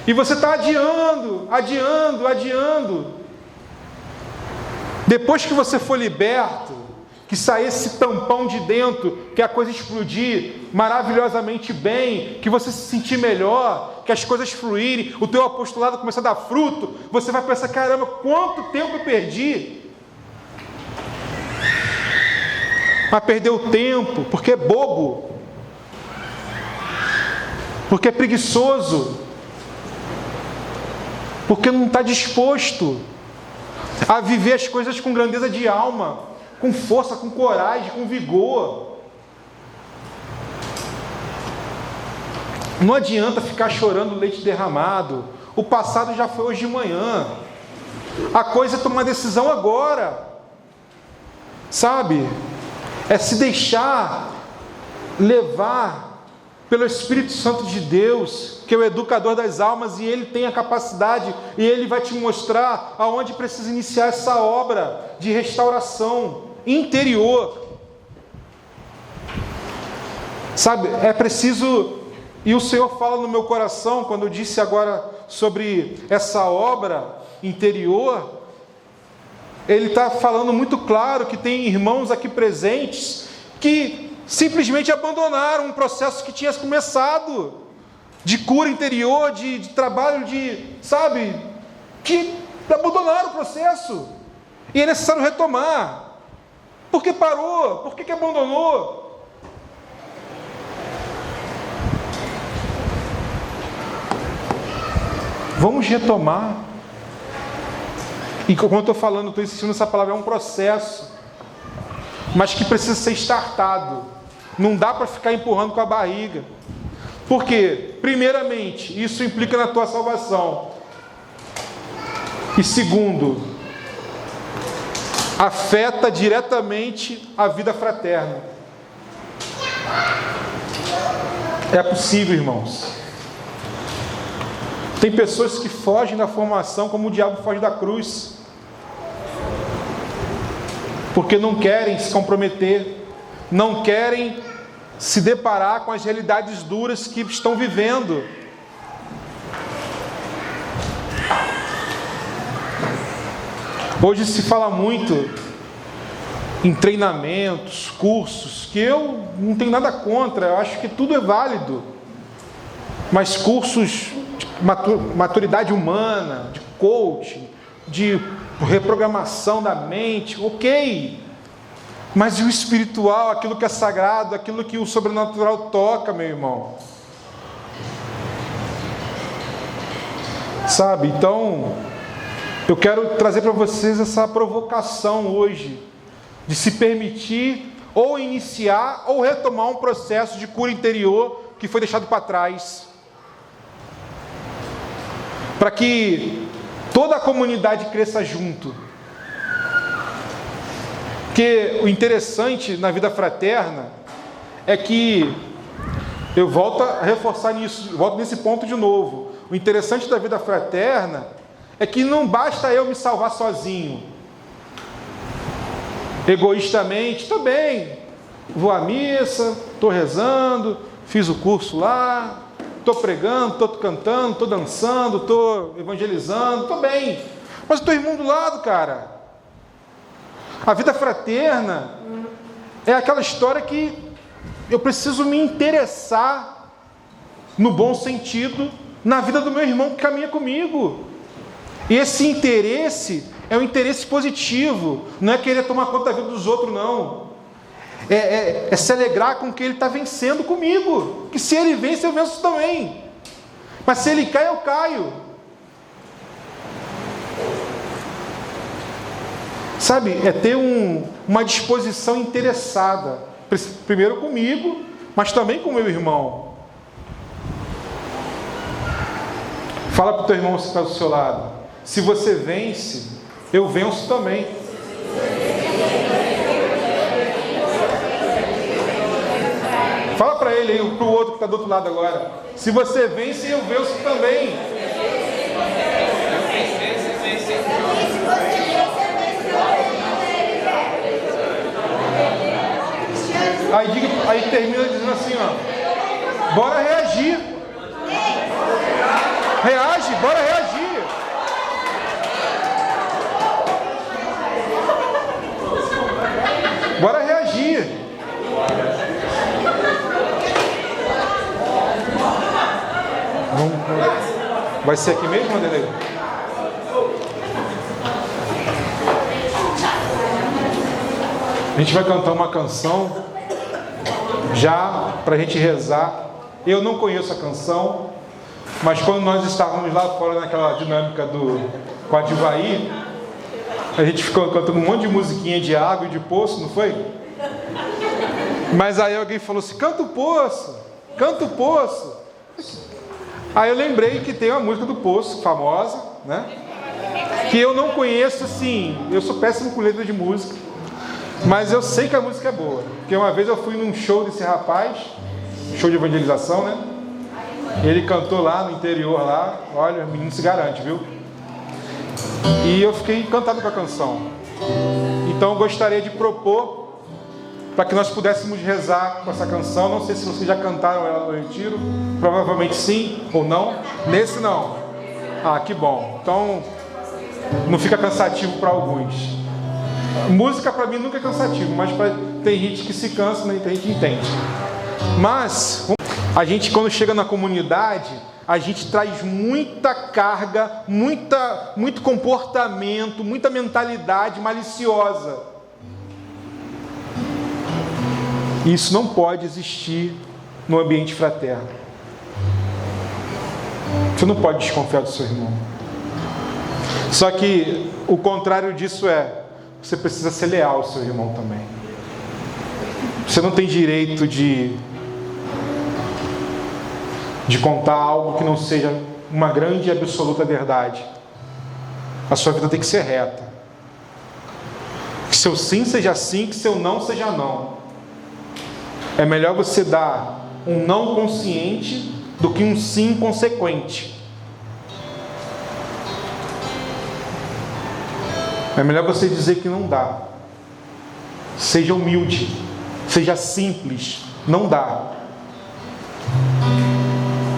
E você está adiando. Depois que você for liberto, que sair esse tampão de dentro, que a coisa explodir maravilhosamente bem, que você se sentir melhor, que as coisas fluírem, o teu apostolado começar a dar fruto, você vai pensar, caramba, quanto tempo eu perdi? Mas perdeu tempo, porque é bobo, porque é preguiçoso, porque não está disposto a viver as coisas com grandeza de alma, com força, com coragem, com vigor. Não adianta ficar chorando leite derramado. O passado já foi hoje de manhã. A coisa é tomar decisão agora. Sabe? É se deixar levar pelo Espírito Santo de Deus, que é o educador das almas, e Ele tem a capacidade, e Ele vai te mostrar aonde precisa iniciar essa obra de restauração interior. Sabe, é preciso, e o Senhor fala no meu coração, quando eu disse agora sobre essa obra interior, Ele está falando muito claro que tem irmãos aqui presentes que simplesmente abandonaram um processo que tinha começado, de cura interior, de trabalho, que abandonaram o processo, e é necessário retomar. Por que parou? Por que abandonou? Vamos retomar. E como eu estou falando, estou insistindo nessa palavra, é um processo, mas que precisa ser startado. Não dá para ficar empurrando com a barriga. Por quê? Primeiramente, isso implica na tua salvação. E segundo, afeta diretamente a vida fraterna. É possível, irmãos. Tem pessoas que fogem da formação como o diabo foge da cruz, porque não querem se comprometer, não querem se deparar com as realidades duras que estão vivendo. Hoje se fala muito em treinamentos, cursos, que eu não tenho nada contra, eu acho que tudo é válido. Mas cursos de maturidade humana, de coaching, de reprogramação da mente, ok. Mas e o espiritual, aquilo que é sagrado, aquilo que o sobrenatural toca, meu irmão? Sabe? Então, eu quero trazer para vocês essa provocação hoje, de se permitir ou iniciar ou retomar um processo de cura interior que foi deixado para trás. Para que toda a comunidade cresça junto. Porque o interessante na vida fraterna é que, eu volto a reforçar nisso, volto nesse ponto de novo. O interessante da vida fraterna é que não basta eu me salvar sozinho. Egoístamente, estou bem, vou à missa, estou rezando, fiz o curso lá, estou pregando, estou cantando, estou dançando, estou evangelizando, estou bem. Mas o teu irmão do lado, cara. A vida fraterna é aquela história que eu preciso me interessar, no bom sentido, na vida do meu irmão que caminha comigo. E esse interesse é um interesse positivo, não é querer tomar conta da vida dos outros, não. É se alegrar com o que ele está vencendo comigo. Que se ele vence, eu venço também. Mas se ele cai, eu caio. Sabe, é ter uma disposição interessada. Primeiro comigo, mas também com o meu irmão. Fala para o teu irmão que está do seu lado. Se você vence, eu venço também. Fala para ele aí, para o outro que está do outro lado agora. Se você vence, eu venço também. Aí termina dizendo assim, ó. Bora reagir. Reage, bora reagir. Bora reagir. Vai ser aqui mesmo, Adelei? A gente vai cantar uma canção já para a gente rezar. Eu não conheço a canção, mas quando nós estávamos lá fora naquela dinâmica com a Divaí, a gente ficou cantando um monte de musiquinha de água e de poço, não foi? Mas aí alguém falou assim, canta o poço, canta o poço. Aí eu lembrei que tem uma música do Poço, famosa, né? Que eu não conheço, assim, eu sou péssimo com letra de música, mas eu sei que a música é boa. Porque uma vez eu fui num show desse rapaz, show de evangelização, né? Ele cantou lá no interior, lá, olha, o menino se garante, viu? E eu fiquei encantado com a canção. Então eu gostaria de propor para que nós pudéssemos rezar com essa canção. Não sei se vocês já cantaram ela no retiro, provavelmente sim ou não. Nesse não. Ah, que bom. Então não fica cansativo para alguns. Música para mim nunca é cansativo, mas tem gente que se cansa, né? Tem gente que entende. Mas a gente, quando chega na comunidade, a gente traz muita carga, muito comportamento, muita mentalidade maliciosa. Isso não pode existir no ambiente fraterno. Você não pode desconfiar do seu irmão. Só que o contrário disso você precisa ser leal ao seu irmão também. Você não tem direito de contar algo que não seja uma grande e absoluta verdade. A sua vida tem que ser reta. Que seu sim seja sim, que seu não seja não. É melhor você dar um não consciente do que um sim consequente. É melhor você dizer que não dá. Seja humilde, seja simples, não dá.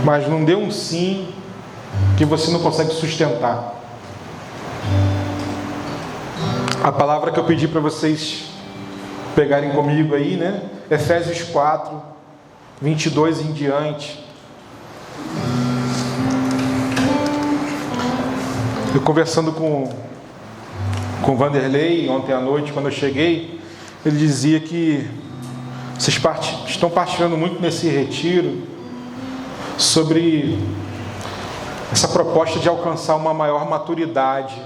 Mas não dê um sim que você não consegue sustentar. A palavra que eu pedi para vocês pegarem comigo aí, né? Efésios 4, 22 em diante. Eu conversando com o Vanderlei ontem à noite, quando eu cheguei, ele dizia que vocês estão partilhando muito nesse retiro sobre essa proposta de alcançar uma maior maturidade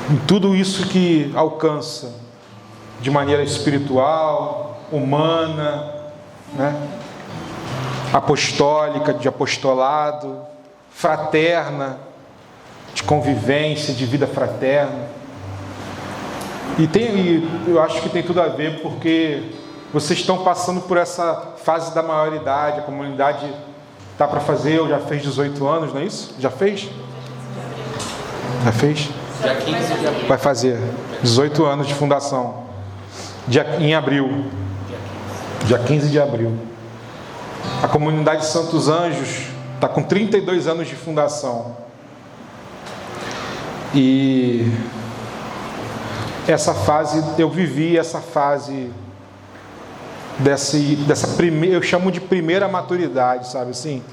em tudo isso que alcança, de maneira espiritual, humana, né? Apostólica, de apostolado, fraterna, de convivência, de vida fraterna. E eu acho que tem tudo a ver, porque vocês estão passando por essa fase da maioridade. A comunidade está para fazer, ou já fez 18 anos, não é isso? Já fez? Já fez?
Dia 15 de abril.
Vai fazer 18 anos de fundação. Em abril. Dia 15 de abril. A comunidade Santos Anjos está com 32 anos de fundação. E essa fase, eu vivi essa fase dessa primeira, eu chamo de primeira maturidade, sabe assim?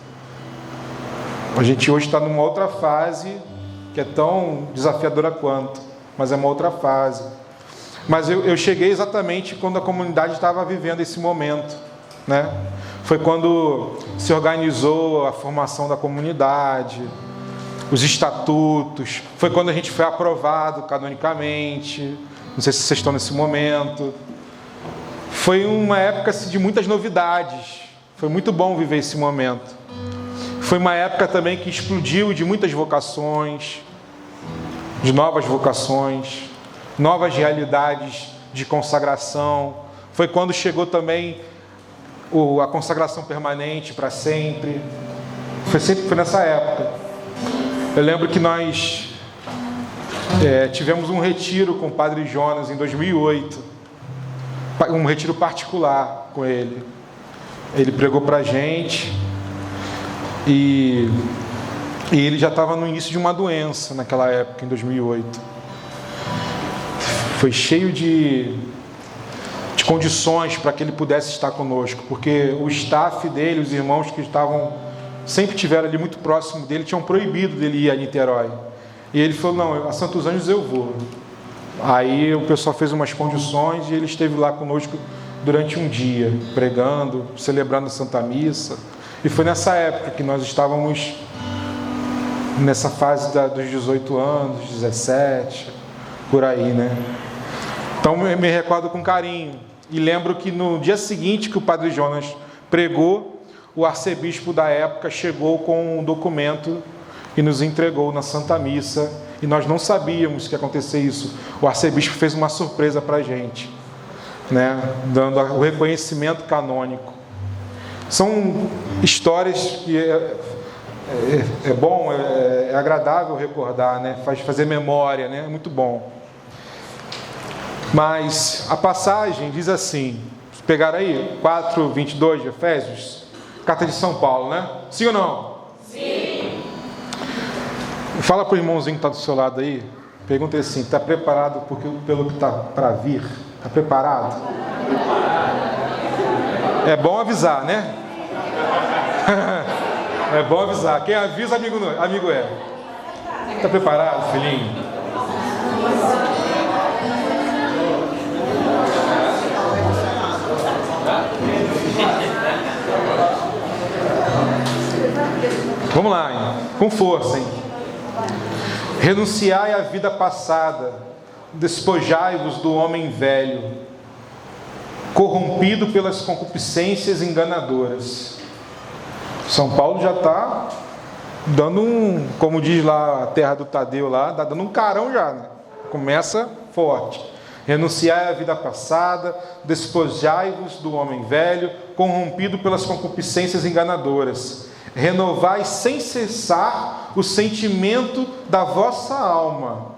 A gente hoje está numa outra fase que é tão desafiadora quanto, mas é uma outra fase. Mas eu cheguei exatamente quando a comunidade estava vivendo esse momento, né? Foi quando se organizou a formação da comunidade, os estatutos, foi quando a gente foi aprovado canonicamente. Não sei se vocês estão nesse momento. Foi uma época assim, de muitas novidades. Foi muito bom viver esse momento. Foi uma época também que explodiu de muitas vocações, de novas vocações, novas realidades de consagração. Foi quando chegou também a consagração permanente para sempre. Foi nessa época. Eu lembro que nós tivemos um retiro com o Padre Jonas em 2008, um retiro particular com ele. Ele pregou para a gente e ele já estava no início de uma doença naquela época, em 2008. Foi cheio de condições para que ele pudesse estar conosco, porque o staff dele, os irmãos que sempre estiveram ali muito próximo dele, tinham proibido dele ir a Niterói. E ele falou, não, a Santos Anjos eu vou. Aí o pessoal fez umas condições e ele esteve lá conosco durante um dia, pregando, celebrando a Santa Missa. E foi nessa época que nós estávamos nessa fase dos 18 anos, 17, por aí, né? Então eu me recordo com carinho. E lembro que no dia seguinte que o Padre Jonas pregou, o arcebispo da época chegou com um documento e nos entregou na Santa Missa. E nós não sabíamos que ia acontecer isso. O arcebispo fez uma surpresa para a gente, né? Dando o reconhecimento canônico. São histórias que é bom, é agradável recordar, né? Faz fazer memória, né? É muito bom. Mas a passagem diz assim, pegaram aí? 4:22 de Efésios, carta de São Paulo, né? Sim ou não?
Sim.
Fala para o irmãozinho que está do seu lado aí, pergunta assim, está preparado pelo que está para vir? Está preparado? É bom avisar, né? É bom avisar. Quem avisa, amigo é. Está preparado, filhinho? Vamos lá, hein? Com força, hein? Renunciai à vida passada, despojai-vos do homem velho, corrompido pelas concupiscências enganadoras. São Paulo já está dando como diz lá a terra do Tadeu lá, está dando um carão já, né? Começa forte. Renunciai à vida passada, despojai-vos do homem velho, corrompido pelas concupiscências enganadoras. Renovai sem cessar o sentimento da vossa alma.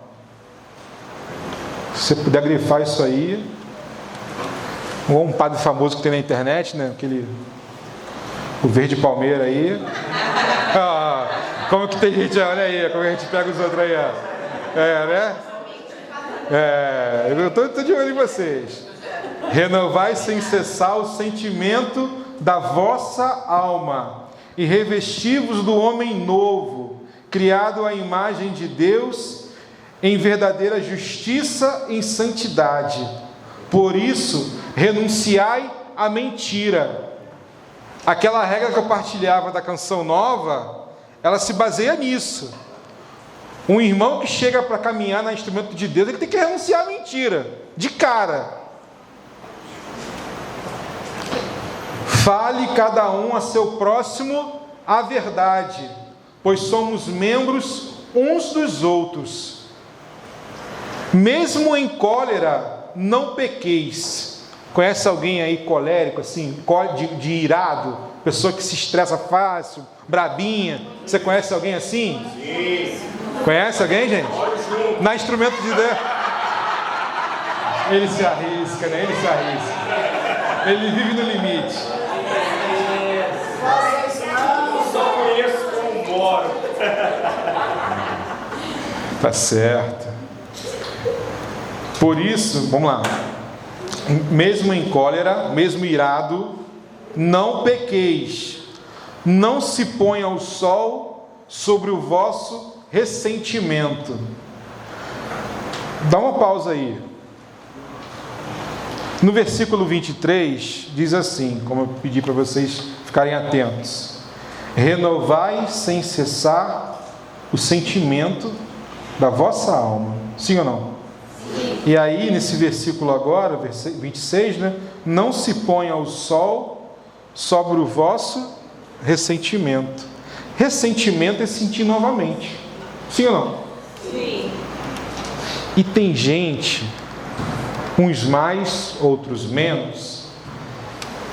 Se você puder grifar isso aí, ou um padre famoso que tem na internet, né? O Verde Palmeira aí. Como que tem gente, olha aí, como a gente pega os outros aí, ó. Né? Eu estou de olho em vocês. Renovai sem cessar o sentimento da vossa alma e revesti-vos do homem novo, criado à imagem de Deus, em verdadeira justiça e santidade. Por isso, renunciai à mentira. Aquela regra que eu partilhava da Canção Nova, ela se baseia nisso. Um irmão que chega para caminhar no instrumento de Deus, ele tem que renunciar à mentira, de cara. Fale cada um a seu próximo a verdade, pois somos membros uns dos outros. Mesmo em cólera, não pequeis. Conhece alguém aí colérico, assim, de irado? Pessoa que se estressa fácil, brabinha. Você conhece alguém assim?
Sim.
Conhece alguém, gente? Na instrumento de Deus. Ele se arrisca, né? Ele se arrisca. Ele vive no limite.
Eu só conheço como moro.
Tá certo. Por isso, vamos lá. Mesmo em cólera, mesmo irado, não pequeis. Não se ponha o sol sobre o vosso ressentimento. Dá uma pausa aí. No versículo 23, diz assim, como eu pedi para vocês ficarem atentos: renovai sem cessar o sentimento da vossa alma. Sim ou não? Sim. E aí, nesse versículo agora, versículo 26, né? Não se ponha o sol sobre o vosso ressentimento. Ressentimento é sentir novamente. Sim ou não?
Sim.
E tem gente, uns mais, outros menos,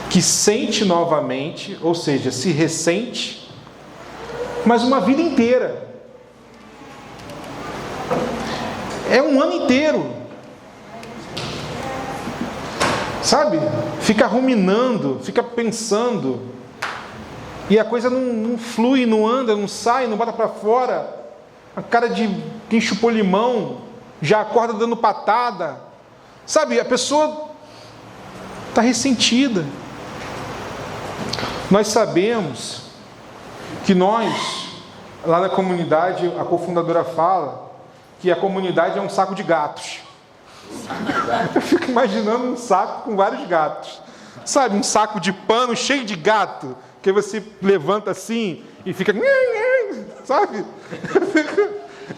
que sente novamente, ou seja, se ressente, mas uma vida inteira. É um ano inteiro. Sabe? Fica ruminando, fica pensando, e a coisa não flui, não anda, não sai, não bota para fora. A cara de quem chupou limão, já acorda dando patada. Sabe, a pessoa está ressentida. Nós sabemos que nós, lá na comunidade, a cofundadora fala que a comunidade é um saco de gatos. Eu fico imaginando um saco com vários gatos. Sabe, um saco de pano cheio de gato, que você levanta assim e fica... Sabe?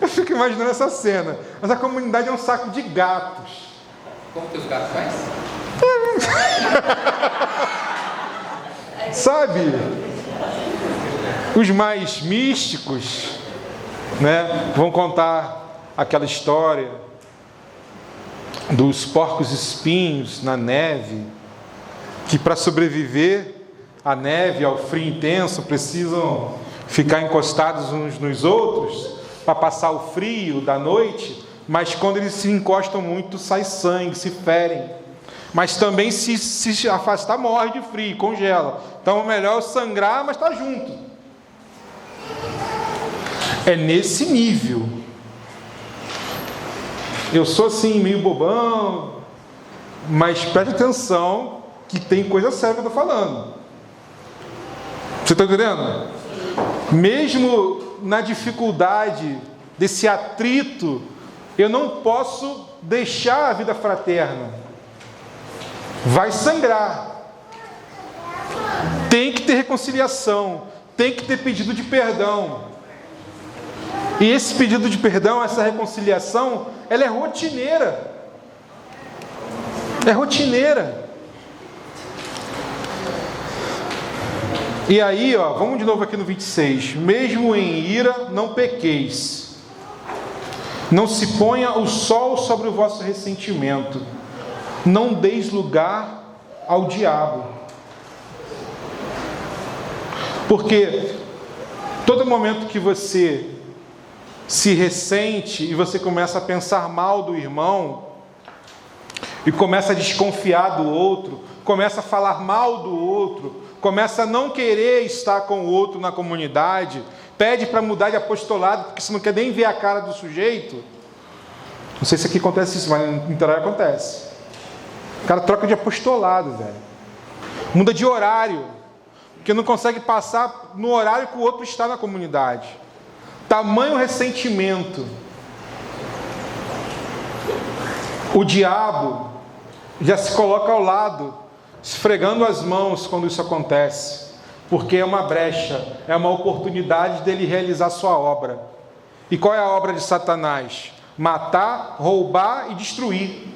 Eu fico imaginando essa cena. Mas a comunidade é um saco de gatos.
Como que os gatos fazem?
Sabe? Os mais místicos, né, vão contar aquela história dos porcos espinhos na neve, que para sobreviver à neve, ao frio intenso, precisam ficar encostados uns nos outros para passar o frio da noite, mas quando eles se encostam muito, sai sangue, se ferem. Mas também se afastar, morre de frio, congela. Então é melhor sangrar, mas está junto. É nesse nível. Eu sou assim, meio bobão, mas preste atenção que tem coisa séria que eu estou falando. Você está entendendo? Mesmo na dificuldade desse atrito, eu não posso deixar a vida fraterna. Vai sangrar. Tem que ter reconciliação. Tem que ter pedido de perdão. E esse pedido de perdão, essa reconciliação, ela é rotineira. É rotineira. E aí, vamos de novo aqui no 26. Mesmo em ira, não pequeis. Não se ponha o sol sobre o vosso ressentimento. Não deis lugar ao diabo. Porque todo momento que você se ressente e você começa a pensar mal do irmão, e começa a desconfiar do outro, começa a falar mal do outro, começa a não querer estar com o outro na comunidade, pede para mudar de apostolado porque você não quer nem ver a cara do sujeito, Não sei se aqui acontece isso, mas no Niterói acontece. O cara troca de apostolado, velho. Muda de horário. Porque não consegue passar no horário que o outro está na comunidade. Tamanho ressentimento. O diabo já se coloca ao lado, esfregando as mãos quando isso acontece. Porque é uma brecha, é uma oportunidade dele realizar sua obra. E qual é a obra de Satanás? Matar, roubar e destruir.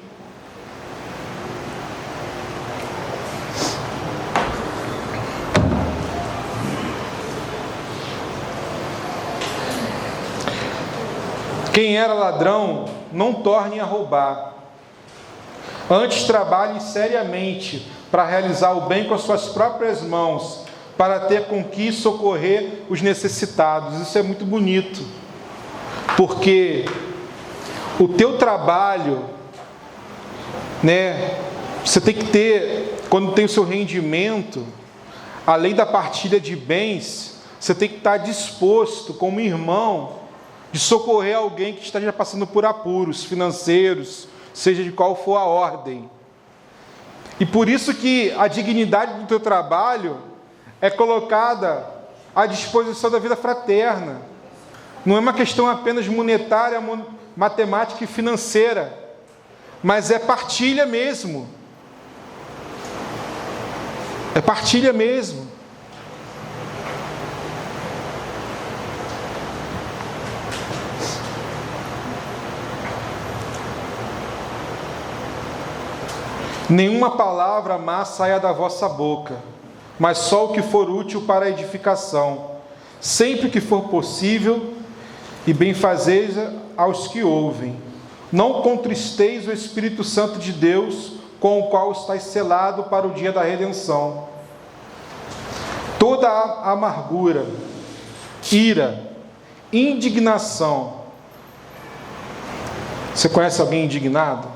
Quem era ladrão, não torne a roubar. Antes trabalhe seriamente para realizar o bem com as suas próprias mãos, para ter com que socorrer os necessitados. Isso é muito bonito, porque o teu trabalho, né, você tem que ter, quando tem o seu rendimento, além da partilha de bens, você tem que estar disposto, como irmão, de socorrer alguém que esteja passando por apuros financeiros, seja de qual for a ordem. E por isso que a dignidade do teu trabalho é colocada à disposição da vida fraterna. Não é uma questão apenas monetária, matemática e financeira, mas é partilha mesmo. É partilha mesmo. Nenhuma palavra má saia da vossa boca, mas só o que for útil para a edificação, sempre que for possível, e benfazeja aos que ouvem. Não contristeis o Espírito Santo de Deus, com o qual estáis selado para o dia da redenção. Toda a amargura, ira, indignação. Você conhece alguém indignado?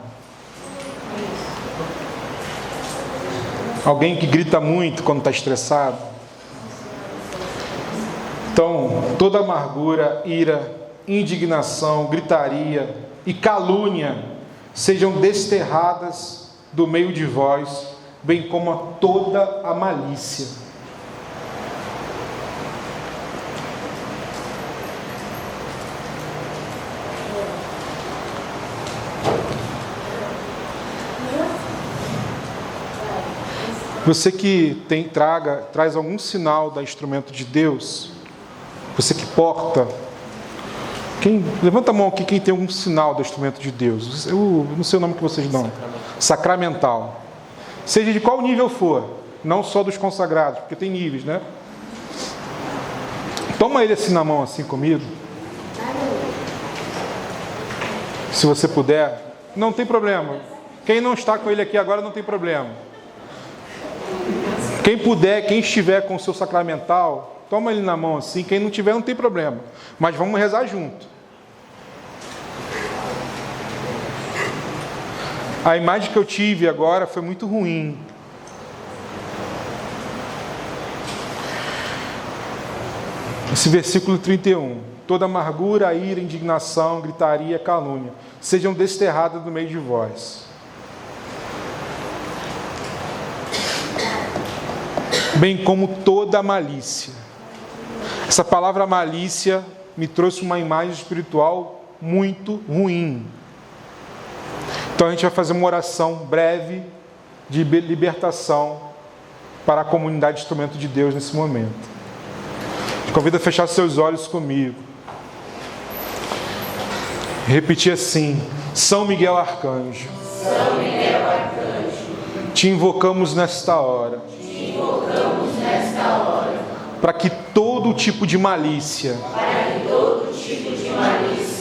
Alguém que grita muito quando está estressado? Então, toda amargura, ira, indignação, gritaria e calúnia sejam desterradas do meio de vós, bem como toda a malícia. Você que traz algum sinal da instrumento de Deus, você que porta, levanta a mão aqui quem tem algum sinal do instrumento de Deus. Eu não sei o nome que vocês dão. Sacramental. Seja de qual nível for, não só dos consagrados, porque tem níveis, né? Toma ele assim na mão, assim comigo. Se você puder, não tem problema. Quem não está com ele aqui agora não tem problema. Quem puder, quem estiver com o seu sacramental, toma ele na mão assim. Quem não tiver, não tem problema. Mas vamos rezar junto. A imagem que eu tive agora foi muito ruim. Esse versículo 31. Toda amargura, ira, indignação, gritaria, calúnia sejam desterradas do meio de vós. Bem como toda malícia. Essa palavra malícia me trouxe uma imagem espiritual muito ruim. Então a gente vai fazer uma oração breve de libertação para a comunidade de instrumento de Deus nesse momento. Te convido a fechar seus olhos comigo. Repetir assim: São Miguel Arcanjo.
São Miguel Arcanjo.
Te invocamos nesta hora. Para que todo tipo de malícia,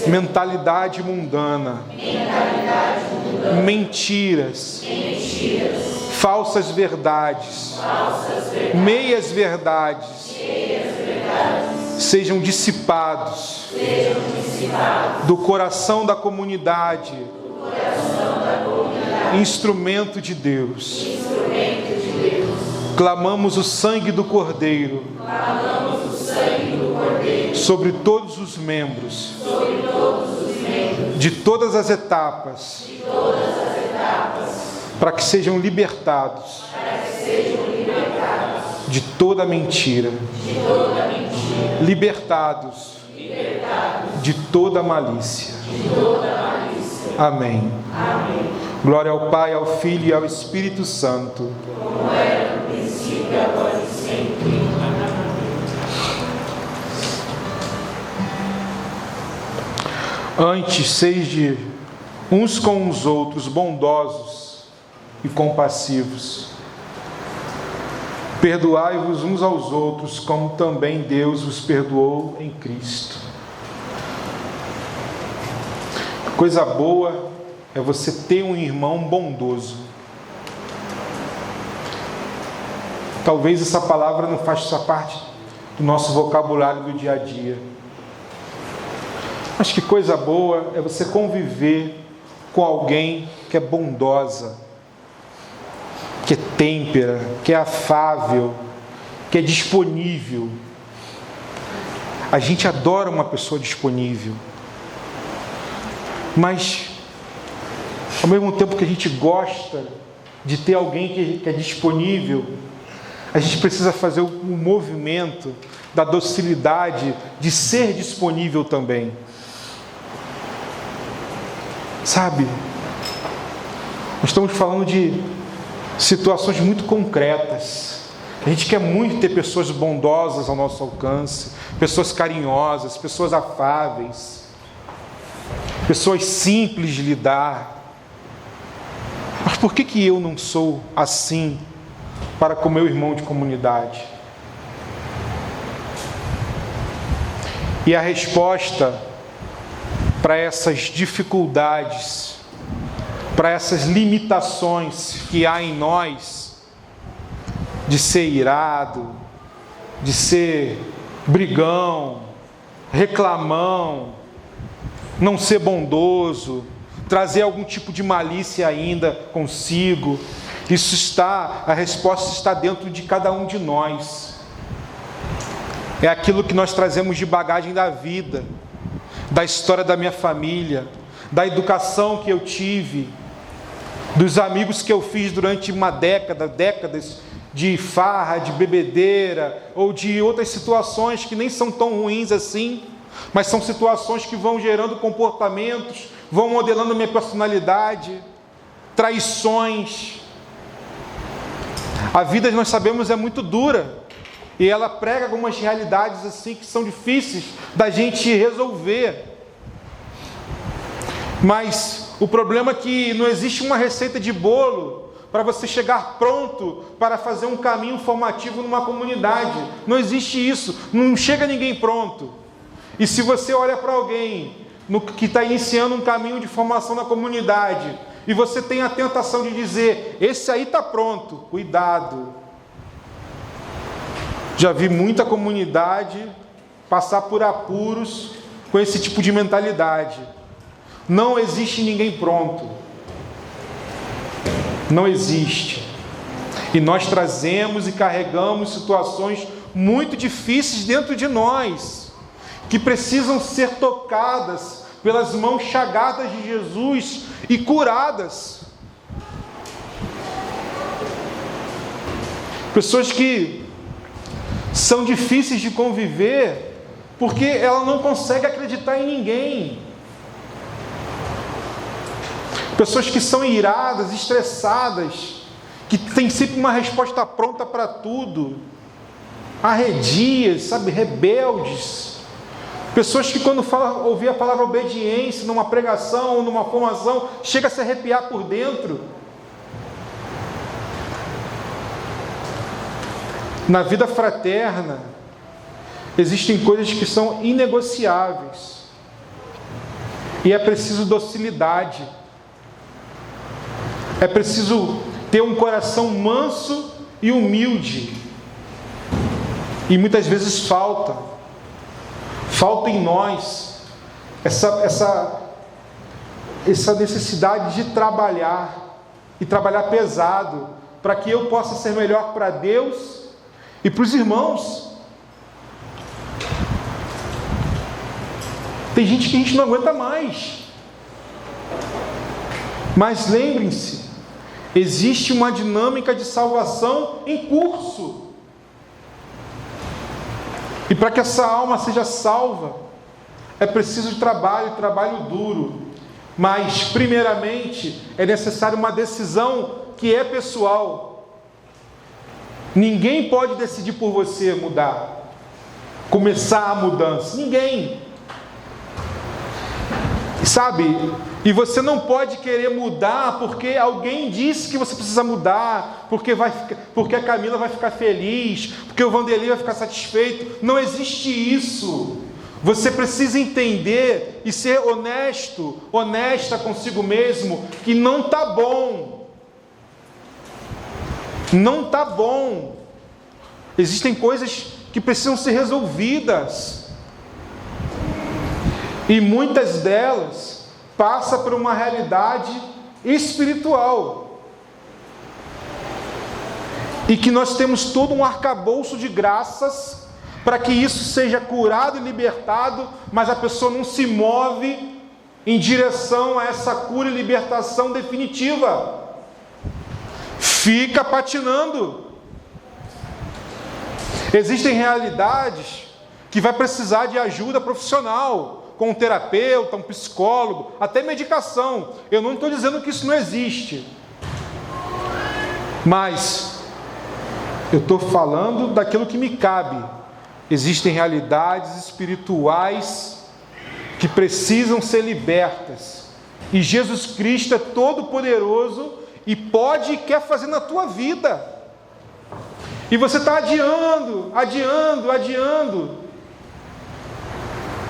mentalidade mundana, mentiras, falsas verdades, meias verdades, sejam dissipados do coração da comunidade, instrumento de Deus. Clamamos o sangue do Cordeiro sobre todos os membros de todas as etapas, para que sejam libertados de toda mentira, libertados de toda malícia. Amém. Glória ao Pai, ao Filho e ao Espírito Santo.
Como era no princípio, agora e sempre.
Antes, sede uns com os outros bondosos e compassivos. Perdoai-vos uns aos outros, como também Deus vos perdoou em Cristo. Coisa boa é você ter um irmão bondoso. Talvez essa palavra não faça parte do nosso vocabulário do dia a dia. Mas que coisa boa é você conviver com alguém que é bondosa, que é têmpera, que é afável, que é disponível. A gente adora uma pessoa disponível. Mas, ao mesmo tempo que a gente gosta de ter alguém que é disponível, a gente precisa fazer o movimento da docilidade de ser disponível também. Sabe? Nós estamos falando de situações muito concretas. A gente quer muito ter pessoas bondosas ao nosso alcance, pessoas carinhosas, pessoas afáveis, pessoas simples de lidar. Mas por que eu não sou assim para com meu irmão de comunidade? E a resposta para essas dificuldades, para essas limitações que há em nós, de ser irado, de ser brigão, reclamão, não ser bondoso, trazer algum tipo de malícia ainda consigo, a resposta está dentro de cada um de nós. É aquilo que nós trazemos de bagagem da vida, da história da minha família, da educação que eu tive, dos amigos que eu fiz durante décadas de farra, de bebedeira, ou de outras situações que nem são tão ruins assim, mas são situações que vão gerando comportamentos, vão modelando minha personalidade, traições. A vida, nós sabemos, é muito dura, e ela prega algumas realidades assim que são difíceis da gente resolver. Mas o problema é que não existe uma receita de bolo para você chegar pronto para fazer um caminho formativo numa comunidade. Não existe isso, não chega ninguém pronto. E se você olha para alguém que está iniciando um caminho de formação na comunidade, e você tem a tentação de dizer, esse aí está pronto, cuidado. Já vi muita comunidade passar por apuros com esse tipo de mentalidade. Não existe ninguém pronto. Não existe. E nós trazemos e carregamos situações muito difíceis dentro de nós, que precisam ser tocadas pelas mãos chagadas de Jesus e curadas. Pessoas que são difíceis de conviver porque ela não consegue acreditar em ninguém. Pessoas que são iradas, estressadas, que têm sempre uma resposta pronta para tudo, arredias, rebeldes. Pessoas que quando ouvir a palavra obediência numa pregação ou numa formação, chega a se arrepiar por dentro. Na vida fraterna, existem coisas que são inegociáveis. E é preciso docilidade. É preciso ter um coração manso e humilde. E muitas vezes falta em nós essa necessidade de trabalhar, e trabalhar pesado, para que eu possa ser melhor para Deus e para os irmãos. Tem gente que a gente não aguenta mais. Mas lembrem-se, existe uma dinâmica de salvação em curso. E para que essa alma seja salva, é preciso de trabalho duro. Mas, primeiramente, é necessário uma decisão que é pessoal. Ninguém pode decidir por você mudar, começar a mudança. Ninguém. Sabe? E você não pode querer mudar porque alguém disse que você precisa mudar, porque a Camila vai ficar feliz, porque o Vanderlei vai ficar satisfeito. Não existe isso. Você precisa entender e ser honesto, honesta consigo mesmo, que não está bom. Não está bom. Existem coisas que precisam ser resolvidas. E muitas delas passam por uma realidade espiritual. E que nós temos todo um arcabouço de graças para que isso seja curado e libertado, mas a pessoa não se move em direção a essa cura e libertação definitiva. Fica patinando. Existem realidades que vai precisar de ajuda profissional, com um terapeuta, um psicólogo, até medicação. Eu não estou dizendo que isso não existe. Mas eu estou falando daquilo que me cabe. Existem realidades espirituais que precisam ser libertas. E Jesus Cristo é todo poderoso e pode e quer fazer na tua vida. E você está adiando.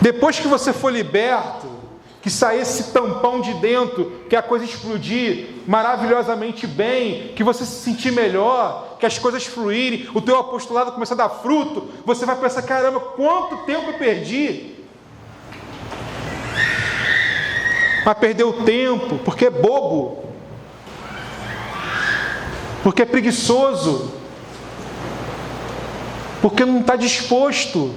Depois que você for liberto, que sair esse tampão de dentro, que a coisa explodir maravilhosamente bem, que você se sentir melhor, que as coisas fluírem, o teu apostolado começar a dar fruto, você vai pensar, caramba, quanto tempo eu perdi? Mas perdeu tempo, porque é bobo, porque é preguiçoso, porque não está disposto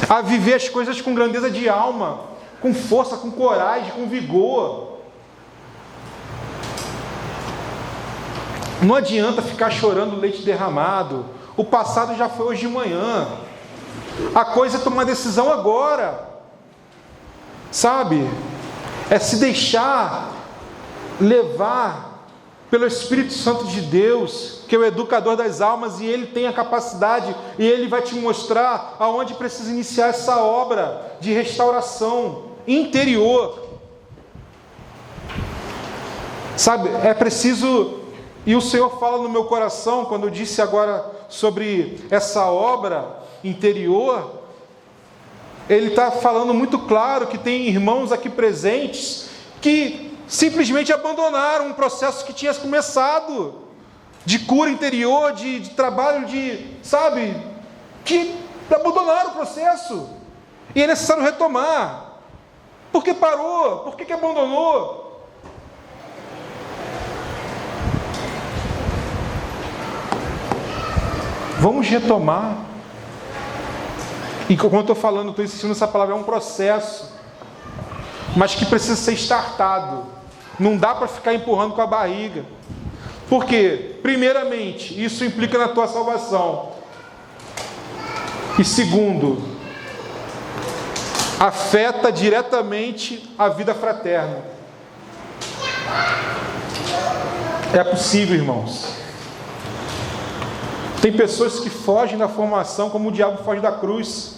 a viver as coisas com grandeza de alma, com força, com coragem, com vigor. Não adianta ficar chorando leite derramado. O passado já foi hoje de manhã. A coisa é tomar decisão agora. Sabe? É se deixar levar pelo Espírito Santo de Deus, que é o educador das almas, e Ele tem a capacidade, e Ele vai te mostrar aonde precisa iniciar essa obra de restauração interior. Sabe, é preciso, e o Senhor fala no meu coração, quando eu disse agora sobre essa obra interior, Ele está falando muito claro que tem irmãos aqui presentes que simplesmente abandonaram um processo que tinha começado, de cura interior, de trabalho, sabe, que abandonaram o processo, e é necessário retomar. Por que parou? Por que abandonou? Vamos retomar. E como eu estou falando, estou insistindo nessa palavra, é um processo, mas que precisa ser startado. Não dá para ficar empurrando com a barriga. Por quê? Primeiramente, isso implica na tua salvação. E segundo, afeta diretamente a vida fraterna. É possível, irmãos. Tem pessoas que fogem da formação como o diabo foge da cruz,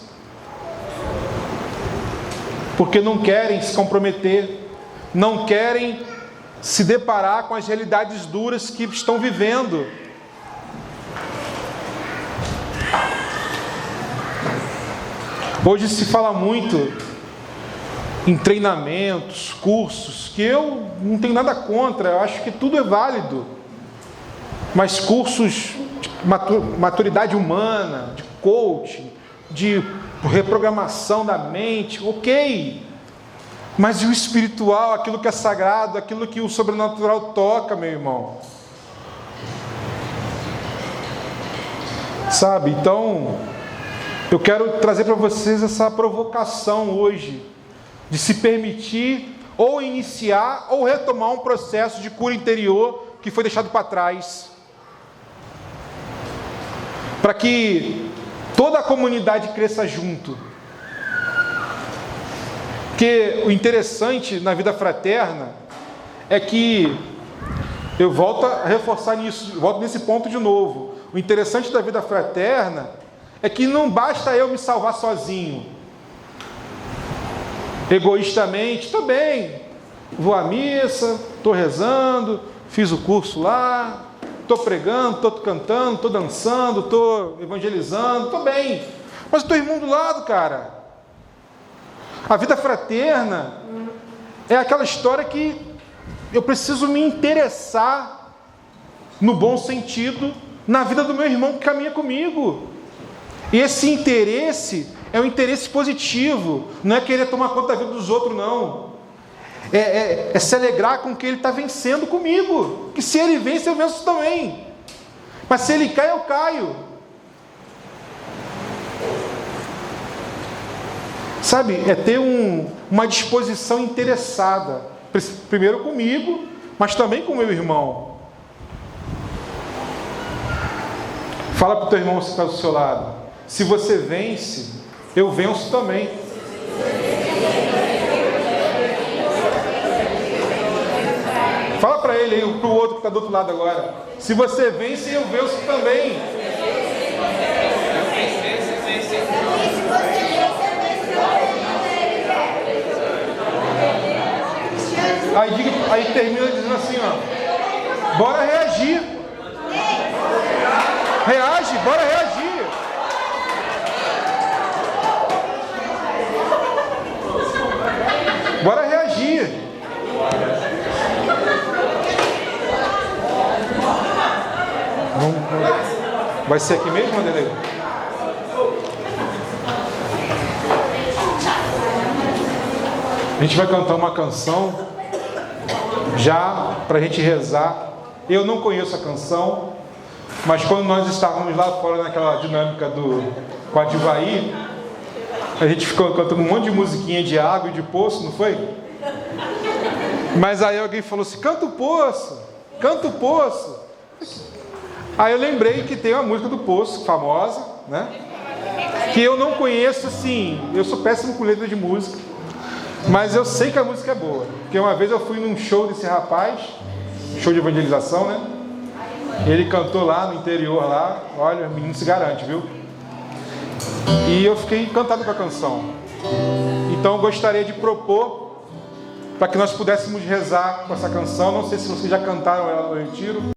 porque não querem se comprometer, não querem se deparar com as realidades duras que estão vivendo. Hoje se fala muito em treinamentos, cursos, que eu não tenho nada contra, eu acho que tudo é válido. Mas cursos de maturidade humana, de coaching, de reprogramação da mente, ok. Mas e o espiritual, aquilo que é sagrado, aquilo que o sobrenatural toca, meu irmão? Sabe, então, eu quero trazer para vocês essa provocação hoje, de se permitir ou iniciar ou retomar um processo de cura interior que foi deixado para trás. Para que toda a comunidade cresça junto. Porque o interessante na vida fraterna é que, eu volto a reforçar nisso, volto nesse ponto de novo. O interessante da vida fraterna é que não basta eu me salvar sozinho. Egoístamente, estou bem, vou à missa, estou rezando, fiz o curso lá, estou pregando, estou cantando, estou dançando, estou evangelizando, estou bem. Mas o teu irmão do lado, cara. A vida fraterna é aquela história que eu preciso me interessar, no bom sentido, na vida do meu irmão que caminha comigo. E esse interesse é um interesse positivo, não é querer tomar conta da vida dos outros, não. É se alegrar com que ele está vencendo comigo. Que se ele vence, eu venço também. Mas se ele cai, eu caio. Sabe, é ter uma disposição interessada. Primeiro comigo, mas também com o meu irmão. Fala para o teu irmão que está do seu lado. Se você vence, eu venço também. Fala para ele aí, para o outro que está do outro lado agora. Se você vence, eu venço também. Aí termina dizendo assim, ó. Bora reagir. Reage, bora reagir. Bora reagir. Vai ser aqui mesmo, Adelei? A gente vai cantar uma canção já para a gente rezar. Eu não conheço a canção, mas quando nós estávamos lá fora naquela dinâmica com a Divaí, a gente ficou cantando um monte de musiquinha de água e de poço, não foi? Mas aí alguém falou assim, canta o poço, canta o poço. Aí eu lembrei que tem uma música do Poço, famosa, né? Que eu não conheço, assim, eu sou péssimo com letra de música, mas eu sei que a música é boa. Porque uma vez eu fui num show desse rapaz, show de evangelização, né? Ele cantou lá no interior, lá, olha, o menino se garante, viu? E eu fiquei encantado com a canção. Então eu gostaria de propor para que nós pudéssemos rezar com essa canção. Não sei se vocês já cantaram ela no retiro.